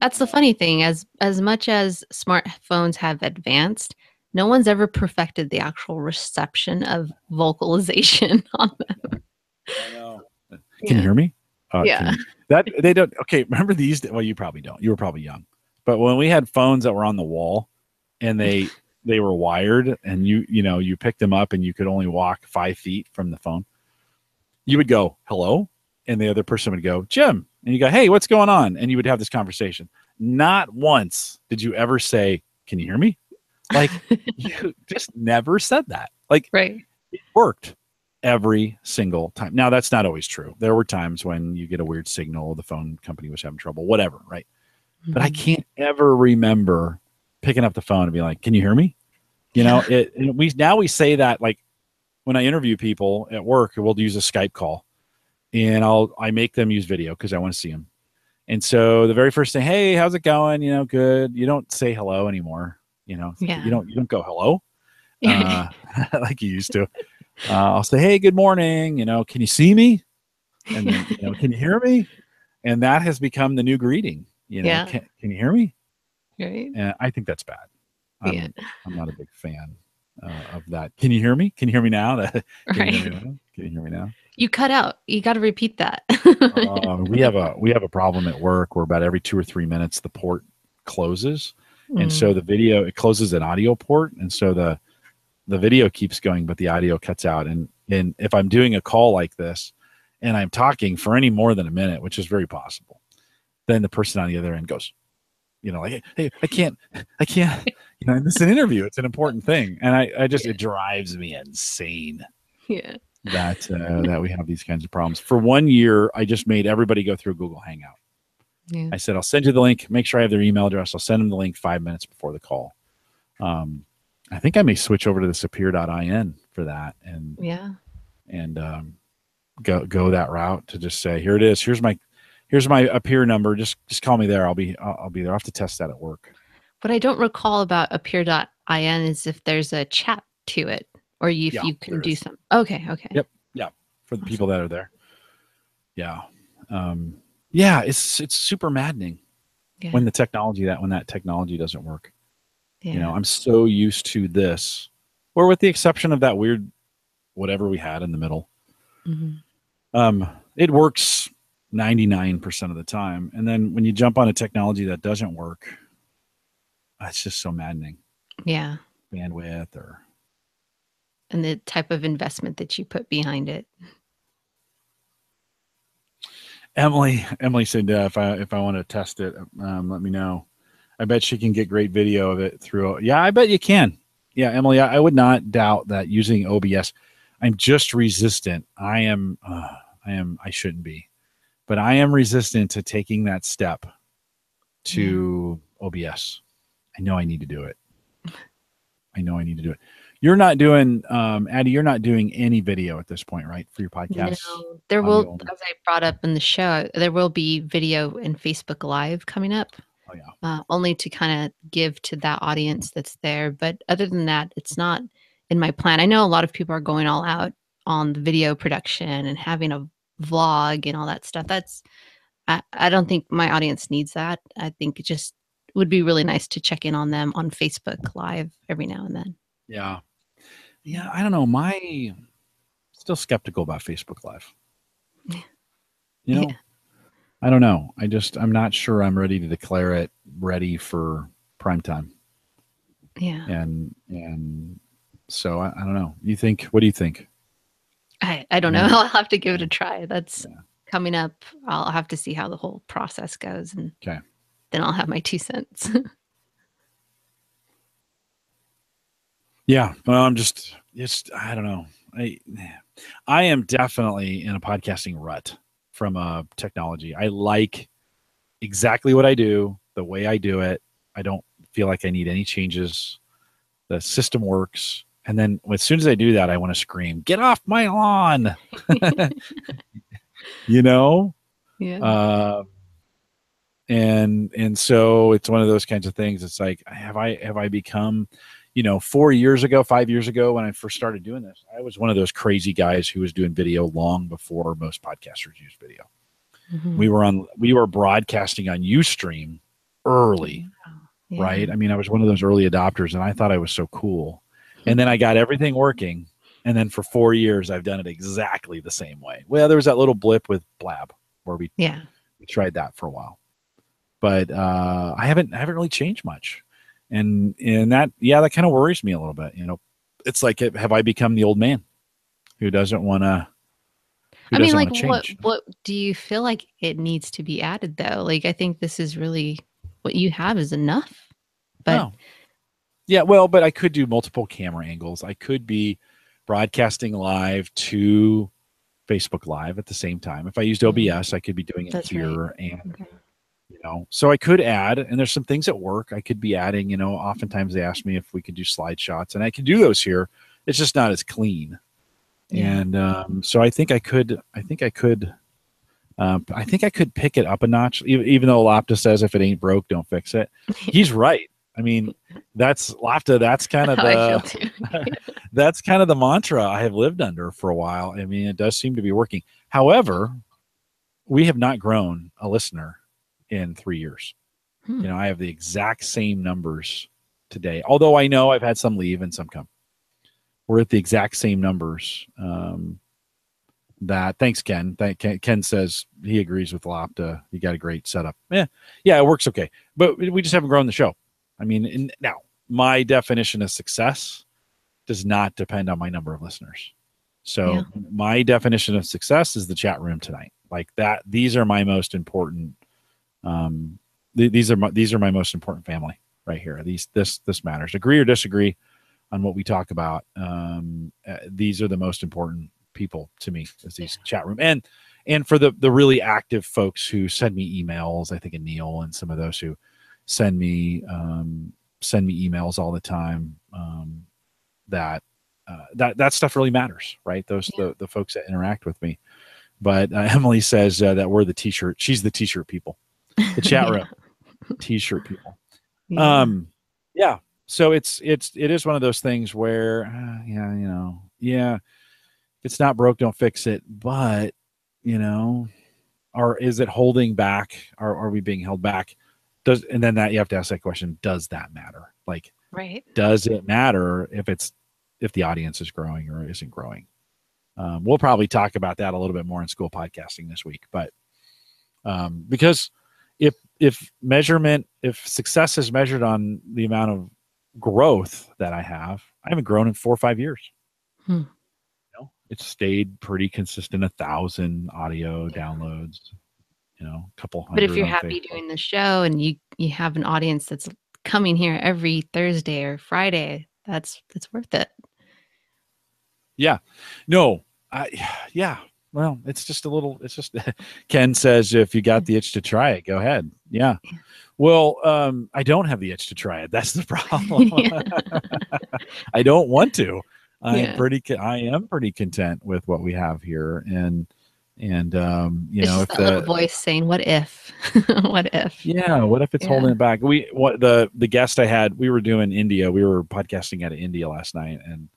Speaker 2: that's the funny thing, as much as smartphones have advanced, no one's ever perfected the actual reception of vocalization on them.
Speaker 1: I know. Can you
Speaker 2: Yeah,
Speaker 1: hear me? Can
Speaker 2: yeah.
Speaker 1: you that they don't okay, remember these well, you probably don't. You were probably young. But when we had phones that were on the wall and they were wired and you picked them up and you could only walk 5 feet from the phone, you would go, hello? And the other person would go, Jim. And you go, hey, what's going on? And you would have this conversation. Not once did you ever say, can you hear me? Like you just never said that. Like
Speaker 2: Right.
Speaker 1: it worked every single time. Now that's not always true. There were times when you get a weird signal, the phone company was having trouble, whatever, right? But I
Speaker 2: Mhm.
Speaker 1: can't ever remember picking up the phone and be like, "Can you hear me?"
Speaker 2: Yeah.
Speaker 1: We say that like when I interview people at work, we'll use a Skype call, and I make them use video because I want to see them. And so the very first thing, hey, how's it going? Good. You don't say hello anymore. You
Speaker 2: Yeah.
Speaker 1: don't go hello uh, like you used to. I'll say, hey, good morning. Can you see me? And then can you hear me? And that has become the new greeting.
Speaker 2: Yeah,
Speaker 1: Can you hear me?
Speaker 2: right?
Speaker 1: And I think that's bad.
Speaker 2: Yeah,
Speaker 1: I'm not a big fan of that. Can you hear me? Can you hear me now? Can you hear me
Speaker 2: right.
Speaker 1: now? Can you hear me now?
Speaker 2: You cut out. You gotta repeat that.
Speaker 1: We have a problem at work where about every 2 or 3 minutes the port closes, and so
Speaker 2: Mm,
Speaker 1: the video it closes an audio port, and so the video keeps going, but the audio cuts out. And if I'm doing a call like this, and I'm talking for any more than a minute, which is very possible, then the person on the other end goes, like, hey, I can't, this is an interview. It's an important thing. And I just,
Speaker 2: yeah,
Speaker 1: it drives me insane
Speaker 2: yeah.
Speaker 1: that we have these kinds of problems. For 1 year, I just made everybody go through Google Hangout.
Speaker 2: Yeah.
Speaker 1: I said, I'll send you the link, make sure I have their email address. I'll send them the link 5 minutes before the call. Um, I think I may switch over to the Sapir.in for that
Speaker 2: Yeah.
Speaker 1: and go that route to just say, here it is. Here's my Appear number. Just call me there. I'll be there. I'll have to test that at work.
Speaker 2: What I don't recall about appear.in is if there's a chat to it or if
Speaker 1: Yeah,
Speaker 2: you can
Speaker 1: there
Speaker 2: do
Speaker 1: is.
Speaker 2: some. Okay, okay.
Speaker 1: Yep. Yeah. For the people
Speaker 2: Awesome.
Speaker 1: that are there. Yeah. Um, yeah. It's super maddening
Speaker 2: Yeah.
Speaker 1: when that technology doesn't work.
Speaker 2: Yeah.
Speaker 1: I'm so used to this, or with the exception of that weird whatever we had in the middle.
Speaker 2: Mhm.
Speaker 1: It works 99% of the time. And then when you jump on a technology that doesn't work, it's just so maddening.
Speaker 2: Yeah.
Speaker 1: Bandwidth or
Speaker 2: And the type of investment that you put behind it.
Speaker 1: Emily said if I want to test it, let me know. I bet she can get great video of it through. Yeah, I bet you can. Yeah, Emily, I would not doubt that using OBS. I'm just resistant. I shouldn't be, but I am resistant to taking that step to OBS. I know I need to do it. You're not doing, Addie, you're not doing any video at this point, right? For your podcast?
Speaker 2: No, there will, as I brought up in the show, there will be video and Facebook Live coming up.
Speaker 1: Oh, yeah.
Speaker 2: Only to kind of give to that audience that's there. But other than that, it's not in my plan. I know a lot of people are going all out on the video production and having a vlog and all that stuff. I don't think my audience needs that. I think it just would be really nice to check in on them on Facebook Live every now and then.
Speaker 1: Yeah. Yeah. I don't know. Still skeptical about Facebook Live. You know?
Speaker 2: Yeah.
Speaker 1: I don't know. I'm not sure I'm ready to declare it ready for prime time.
Speaker 2: Yeah.
Speaker 1: And so I don't know. What do you think?
Speaker 2: I don't know. I'll have to give it a try. That's coming up. I'll have to see how the whole process goes. And then I'll have my 2 cents.
Speaker 1: Yeah. Well, I don't know. I am definitely in a podcasting rut from technology. I like exactly what I do, the way I do it. I don't feel like I need any changes. The system works. And then as soon as I do that, I want to scream, "Get off my lawn." You know?
Speaker 2: Yeah.
Speaker 1: And so it's one of those kinds of things. It's like, have I become, 5 years ago when I first started doing this, I was one of those crazy guys who was doing video long before most podcasters used video.
Speaker 2: Mm-hmm.
Speaker 1: We were broadcasting on Ustream early, right? I mean, I was one of those early adopters, and I thought I was so cool. And then I got everything working, and then for 4 years, I've done it exactly the same way. Well, there was that little blip with Blab where we tried that for a while, but I haven't really changed much, and that kind of worries me a little bit. It's like, have I become the old man who doesn't want to?
Speaker 2: I mean, like, what do you feel like it needs to be added, though? Like, I think this is really what you have is enough. But
Speaker 1: yeah, well, but I could do multiple camera angles. I could be broadcasting live to Facebook Live at the same time. If I used OBS, I could be doing it here, and so I could add. And there's some things at work I could be adding. Oftentimes they ask me if we could do slide shots, and I can do those here. It's just not as clean. And so I think I could pick it up a notch, even though Lopta says if it ain't broke, don't fix it. He's right. I mean, that's Lopta. That's kind of that's kind of the mantra I have lived under for a while. I mean, it does seem to be working. However, we have not grown a listener in 3 years. I have the exact same numbers today, although I know I've had some leave and some come. We're at the exact same numbers. Thanks, Ken. Ken says he agrees with Lopta. You got a great setup. Yeah, it works okay. But we just haven't grown the show. I mean, now my definition of success does not depend on my number of listeners. So my definition of success is the chat room tonight. Like that. These are my most important. These are my most important family right here. This matters. Agree or disagree on what we talk about. These are the most important people to me, is these chat room, and for the really active folks who send me emails. I think of Neil and some of those who send me emails all the time. That stuff really matters, right? Those the folks that interact with me. But Emily says that we're the t-shirt. She's the t-shirt people. The chat room, t-shirt people. So it is one of those things where if it's not broke, don't fix it. But or is it holding back? Are we being held back? And then that you have to ask that question: does that matter? Like, does it matter if the audience is growing or isn't growing? We'll probably talk about that a little bit more in school podcasting this week, but because if success is measured on the amount of growth that I haven't grown in 4 or 5 years. It's stayed pretty consistent, 1,000 audio downloads. you know, a couple
Speaker 2: But if
Speaker 1: hundred
Speaker 2: you're
Speaker 1: on
Speaker 2: happy
Speaker 1: Facebook.
Speaker 2: doing the show and you have an audience that's coming here every Thursday or Friday, that's worth it.
Speaker 1: Yeah. No, I, yeah. Well, it's just a little, it's just, Ken says, if you got the itch to try it, go ahead. Yeah. Well, I don't have the itch to try it. That's the problem.
Speaker 2: Yeah.
Speaker 1: I don't want to.
Speaker 2: Yeah.
Speaker 1: I am pretty content with what we have here. And, you
Speaker 2: It's
Speaker 1: know,
Speaker 2: just
Speaker 1: if
Speaker 2: that little
Speaker 1: the,
Speaker 2: voice saying, "What if?" What if?
Speaker 1: yeah, what if it's
Speaker 2: Yeah.
Speaker 1: holding it back? The guest I had, we were doing India. We were podcasting out of India last night, and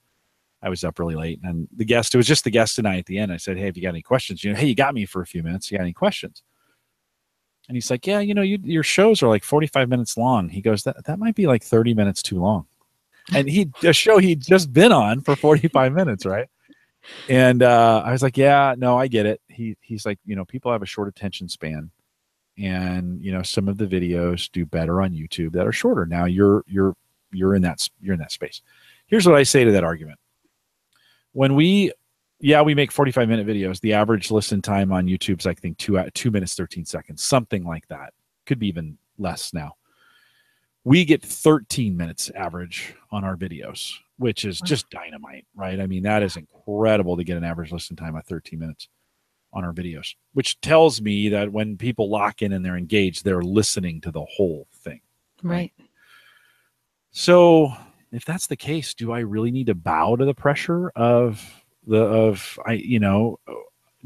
Speaker 1: I was up really late. And the guest, it was just the guest tonight at the end. I said, "Hey, have you got any questions? You know, hey, you got me for a few minutes. You got any questions?" And he's like, "Yeah, you know, your shows are like 45 minutes long." He goes, that might be like 30 minutes too long. And a show he'd just been on for 45 minutes, right? And I was like, "Yeah, no, I get it." He's like, "You know, people have a short attention span, and you know, some of the videos do better on YouTube that are shorter." Now you're in that space. Here's what I say to that argument. When we make 45-minute videos. The average listen time on YouTube's, I think, 2 minutes 13 seconds, something like that. Could be even less now. We get 13 minutes average on our videos, which is just dynamite, right? I mean, that is incredible to get an average listen time of 13 minutes on our videos, which tells me that when people lock in and they're engaged, they're listening to the whole thing.
Speaker 2: Right.
Speaker 1: So if that's the case, do I really need to bow to the pressure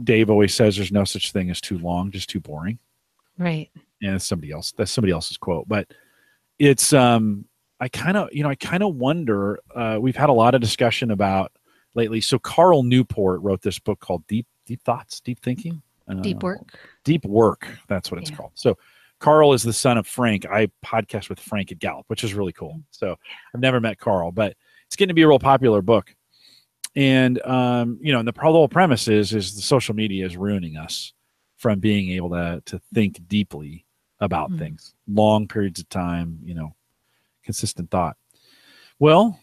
Speaker 1: Dave always says there's no such thing as too long, just too boring.
Speaker 2: Right.
Speaker 1: And it's that's somebody else's quote, but it's, I kind of wonder, we've had a lot of discussion about lately. So Carl Newport wrote this book called Deep Thoughts, Deep Thinking,
Speaker 2: Deep work.
Speaker 1: Deep Work. That's what it's called. So Carl is the son of Frank. I podcast with Frank at Gallup, which is really cool. So I've never met Carl, but it's getting to be a real popular book. And, and the whole premise is the social media is ruining us from being able to think deeply about things, long periods of time, consistent thought. Well,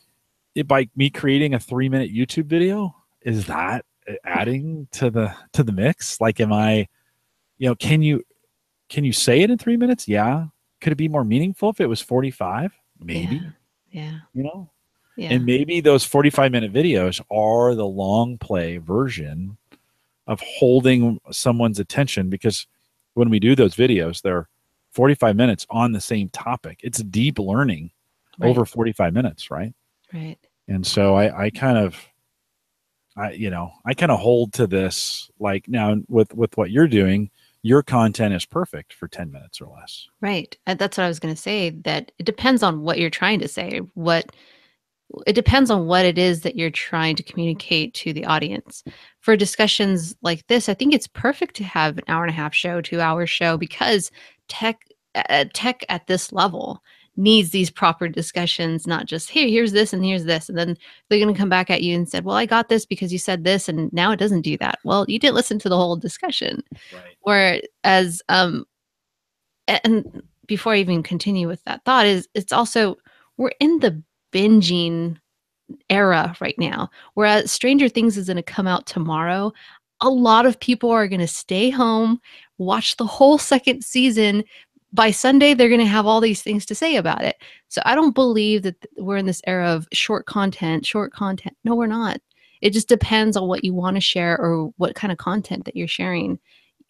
Speaker 1: by me creating a 3-minute YouTube video, is that adding to the mix? Like, am I, can you say it in 3 minutes? Yeah. Could it be more meaningful if it was 45? Maybe.
Speaker 2: Yeah.
Speaker 1: Yeah. And maybe those 45-minute videos are the long play version of holding someone's attention, because when we do those videos, they're 45 minutes on the same topic. It's deep learning over 45 minutes, right?
Speaker 2: Right.
Speaker 1: And so I kind of hold to this, like, now with what you're doing, your content is perfect for 10 minutes or less.
Speaker 2: Right. That's what I was going to say, that it depends on what you're trying to say. It depends on what it is that you're trying to communicate to the audience. For discussions like this, I think it's perfect to have an hour and a half show, 2 hour show, because tech at this level needs these proper discussions, not just, hey, here's this and here's this. And then they're going to come back at you and said, well, I got this because you said this, and now it doesn't do that. Well, you didn't listen to the whole discussion.
Speaker 1: Right.
Speaker 2: Whereas, and before I even continue with that thought, it's also, we're in the binging era right now, whereas Stranger Things is going to come out tomorrow. A lot of people are going to stay home, watch the whole second season. By Sunday, they're going to have all these things to say about it. So I don't believe that we're in this era of short content. No, we're not. It just depends on what you want to share or what kind of content that you're sharing.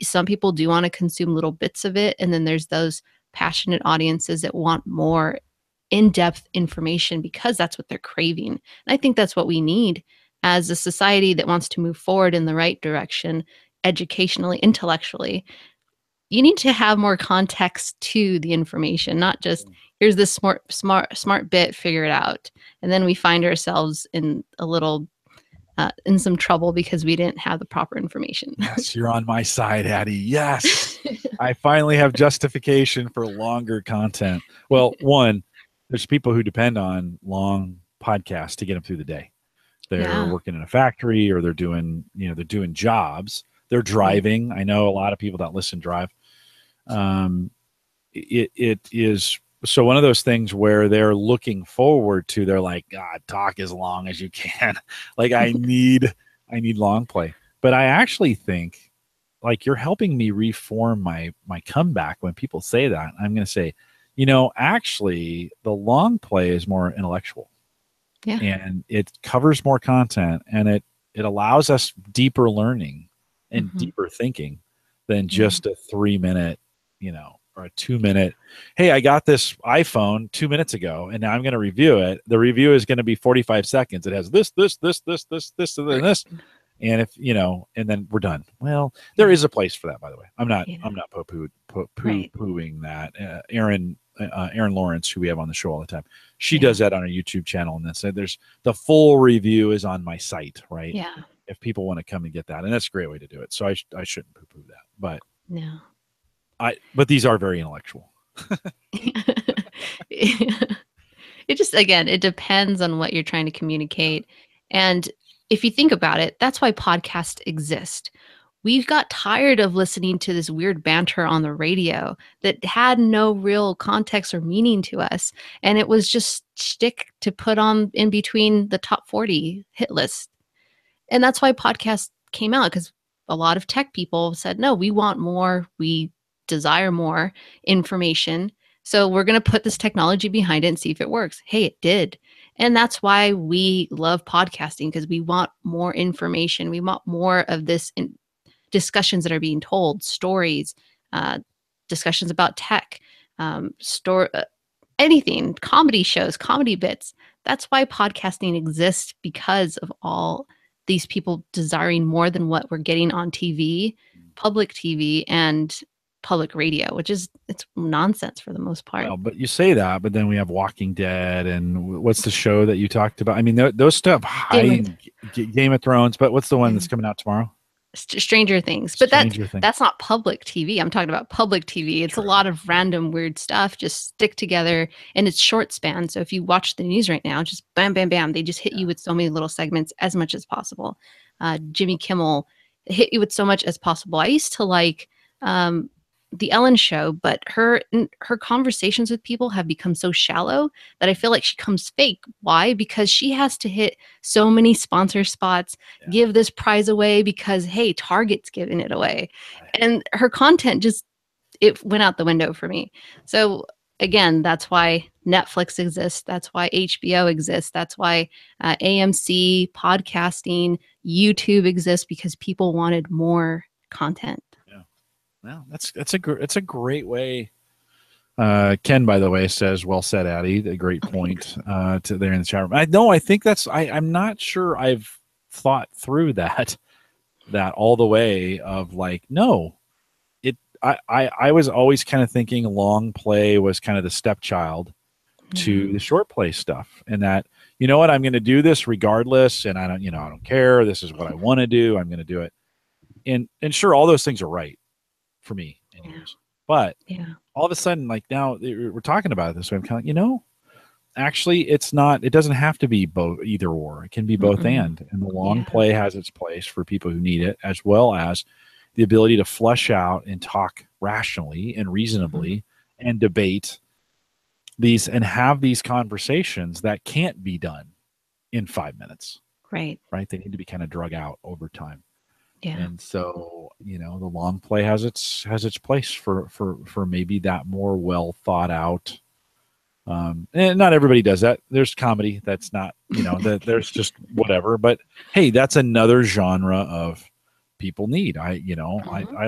Speaker 2: Some people do want to consume little bits of it, and then there's those passionate audiences that want more in-depth information because that's what they're craving. And I think that's what we need as a society that wants to move forward in the right direction, educationally, intellectually. You need to have more context to the information, not just here's this smart bit, figure it out. And then we find ourselves in a little in some trouble because we didn't have the proper information.
Speaker 1: Yes, you're on my side, Addie. Yes. I finally have justification for longer content. Well, one, there's people who depend on long podcasts to get them through the day. They're working in a factory, or they're doing jobs. They're driving. I know a lot of people that listen drive. It is so one of those things where they're looking forward to, they're like, God, talk as long as you can. Like, I need long play. But I actually think, like you're helping me reform my comeback when people say that. I'm going to say, actually, the long play is more intellectual,
Speaker 2: Yeah.
Speaker 1: and it covers more content, and it allows us deeper learning and
Speaker 2: Mhm.
Speaker 1: deeper thinking than
Speaker 2: Yeah.
Speaker 1: just a 3 minute, or a 2 minute. Hey, I got this iPhone 2 minutes ago, and now I'm going to review it. The review is going to be 45 seconds. It has this, and
Speaker 2: Right.
Speaker 1: this, and if and then we're done. Well, there
Speaker 2: Yeah.
Speaker 1: is a place for that, by the way. I'm not
Speaker 2: Yeah.
Speaker 1: poo
Speaker 2: Right.
Speaker 1: pooing that. Aaron Lawrence, who we have on the show all the time, she
Speaker 2: Yeah.
Speaker 1: does that on her YouTube channel, and then said there's the full review is on my site, right?
Speaker 2: Yeah.
Speaker 1: If people want to come and get that, and that's a great way to do it. So I shouldn't poo poo that,
Speaker 2: No.
Speaker 1: but these are very intellectual.
Speaker 2: It just, again, it depends on what you're trying to communicate. And if you think about it, that's why podcasts exist. We've got tired of listening to this weird banter on the radio that had no real context or meaning to us. And it was just shtick to put on in between the top 40 hit list. And that's why podcasts came out, because a lot of tech people said, no, we want more. We desire more information. So we're going to put this technology behind it and see if it works. Hey, it did. And that's why we love podcasting, because we want more information. We want more of this discussions that are being told, stories, uh, discussions about tech, store, anything, comedy shows, comedy bits. That's why podcasting exists, because of all these people desiring more than what we're getting on TV, public TV, and public radio, which is, it's nonsense for the most part.
Speaker 1: Well, but you say that, but then we have Walking Dead, and what's the show that you talked about? I mean, those stuff high
Speaker 2: Game of,
Speaker 1: in Game of Thrones, but what's the one
Speaker 2: yeah.
Speaker 1: that's coming out tomorrow?
Speaker 2: Stranger Things, but
Speaker 1: Stranger Things.
Speaker 2: that's not public TV. I'm talking about public TV. It's
Speaker 1: True.
Speaker 2: a lot of random weird stuff just stick together, and it's short span. So if you watch the news right now, just bam, bam, bam, they just hit you with so many little segments as much as possible. Jimmy Kimmel hit you with so much as possible. I used to like the Ellen Show, but her conversations with people have become so shallow that I feel like she comes fake. Why? Because she has to hit so many sponsor spots, give this prize away because, hey, Target's giving it away. And her content just, it went out the window for me. So again, that's why Netflix exists. That's why HBO exists. That's why AMC, podcasting, YouTube exists, because people wanted more content.
Speaker 1: Well, it's a great way. Ken, by the way, says, "Well said, Addie." A great point to there in the chat room. I think that's. I'm not sure I've thought through that all the way of like, no, I was always kind of thinking long play was kind of the stepchild to the short play stuff, and that, what, I'm going to do this regardless, and I don't care. This is what I want to do. I'm going to do it, and sure, all those things are right for me anyways. But all of a sudden, like now we're talking about it this way, I'm kind of like, actually it's not, it doesn't have to be both, either or. It can be both and the long play has its place for people who need it, as well as the ability to flesh out and talk rationally and reasonably and debate these and have these conversations that can't be done in 5 minutes. Right. They need to be kind of drug out over time. Yeah. And so, the long play has its place for maybe that more well thought out. And not everybody does that. There's comedy that's not, there's just whatever. But hey, that's another genre of people need. I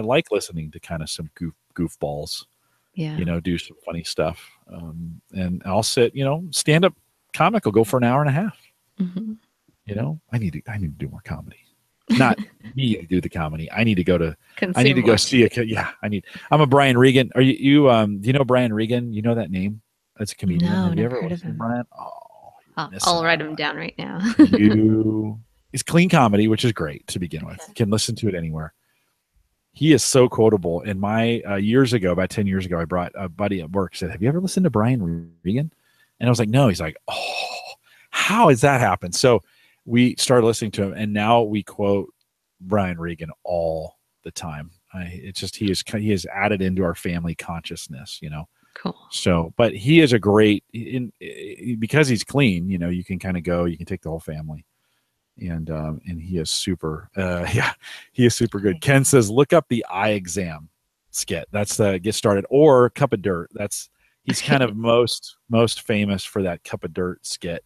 Speaker 1: like listening to kind of some goofballs. Yeah. Do some funny stuff. And I'll sit, stand up comic will go for an hour and a half. I need to do more comedy. Not me to do the comedy. I need to go to. I need to go see a. Yeah, I'm a Brian Regan. Are you? Do you know Brian Regan? You know that name? That's a comedian.
Speaker 2: No,
Speaker 1: have you ever
Speaker 2: heard
Speaker 1: listened
Speaker 2: of him.
Speaker 1: to Brian? Oh,
Speaker 2: I'll write him down right now.
Speaker 1: It's clean comedy, which is great to begin with. You can listen to it anywhere. He is so quotable. In my years ago, about 10 years ago, I brought a buddy at work. Said, "Have you ever listened to Brian Regan?" And I was like, "No." He's like, "Oh, how has that happened?" So we started listening to him, and now we quote Brian Regan all the time. It's just he is added into our family consciousness, Cool. So, but he is a great because he's clean. You can kind of go. You can take the whole family. and he is super. Yeah, he is super good. Ken says, look up the eye exam skit. That's the get started, or Cup of Dirt. He's kind of most famous for that Cup of Dirt skit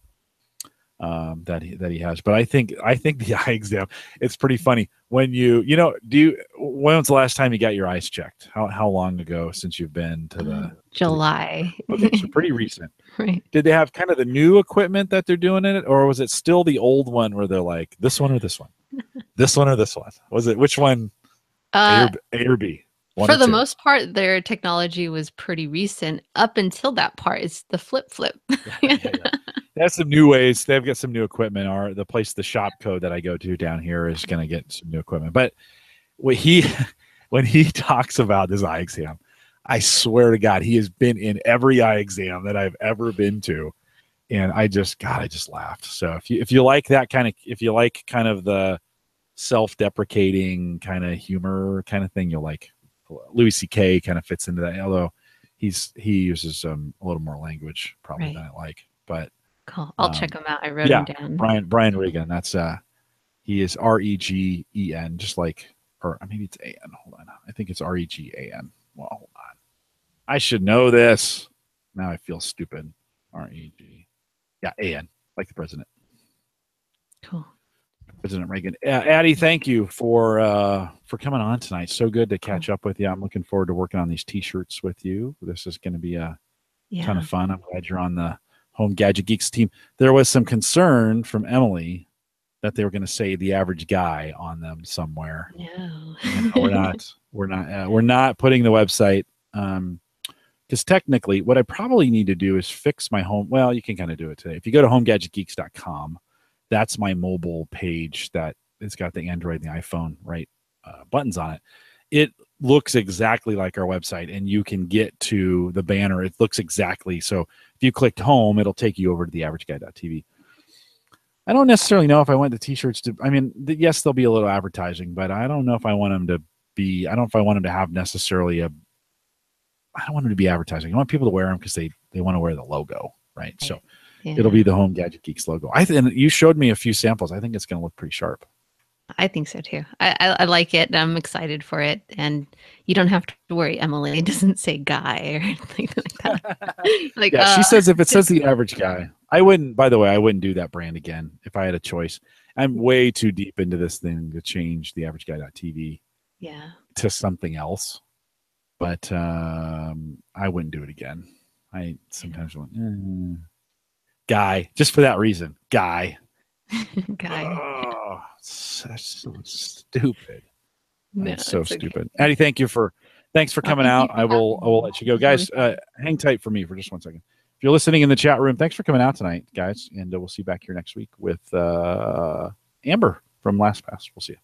Speaker 1: that he has. But I think the eye exam, it's pretty funny when when was the last time you got your eyes checked? How long ago since you've been to the
Speaker 2: July?
Speaker 1: Okay, so pretty recent.
Speaker 2: Right.
Speaker 1: Did they have kind of the new equipment that they're doing in it, or was it still the old one where they're like this one or this one, this one or this one? Was it which one? A or B?
Speaker 2: For the most part, their technology was pretty recent. Up until that part, it's the flip.
Speaker 1: Yeah. They have some new ways. They've got some new equipment. The shop code that I go to down here is going to get some new equipment. But when he talks about this eye exam, I swear to God, he has been in every eye exam that I've ever been to, and I just laughed. So if you like that kind of the self-deprecating kind of humor kind of thing, you'll like. Louis C.K. kind of fits into that, although he uses a little more language probably than I like. But
Speaker 2: cool. I'll check him out. I wrote him down.
Speaker 1: Brian Regan. That's he is Regen, just like, or maybe it's A-N. Hold on, I think it's Regan. Well, hold on. I should know this. Now I feel stupid. R-E-G. Yeah, A-N, like the president.
Speaker 2: Cool.
Speaker 1: President Reagan. Addie, thank you for coming on tonight. So good to catch up with you. I'm looking forward to working on these T-shirts with you. This is going to be a ton of fun. I'm glad you're on the Home Gadget Geeks team. There was some concern from Emily that they were going to say the average guy on them somewhere.
Speaker 2: No,
Speaker 1: we're not putting the website because technically, what I probably need to do is fix my home. Well, you can kind of do it today. If you go to homegadgetgeeks.com. That's my mobile page that it's got the Android and the iPhone buttons on it. It looks exactly like our website, and you can get to the banner. It looks exactly. So if you clicked home, it'll take you over to the averageguy.tv. I don't necessarily know if I want the T-shirts to. I mean, yes, there'll be a little advertising, but I don't know if I want them to be. I don't know if I want them to have necessarily I don't want them to be advertising. I want people to wear them because they want to wear the logo, right? So. Yeah. It'll be the Home Gadget Geeks logo. And you showed me a few samples. I think it's going to look pretty sharp.
Speaker 2: I think so too. I like it. I'm excited for it. And you don't have to worry, Emily. It doesn't say guy or anything like that.
Speaker 1: She says if it says the average guy, I wouldn't do that brand again if I had a choice. I'm way too deep into this thing to change the averageguy.tv to something else. But I wouldn't do it again. I sometimes went, Guy, just for that reason. Guy. Oh, that's so stupid. No, that's so stupid. Okay. Addie, thanks for coming out. I will let you go. Guys, hang tight for me for just 1 second. If you're listening in the chat room, thanks for coming out tonight, guys. And we'll see you back here next week with Amber from LastPass. We'll see you.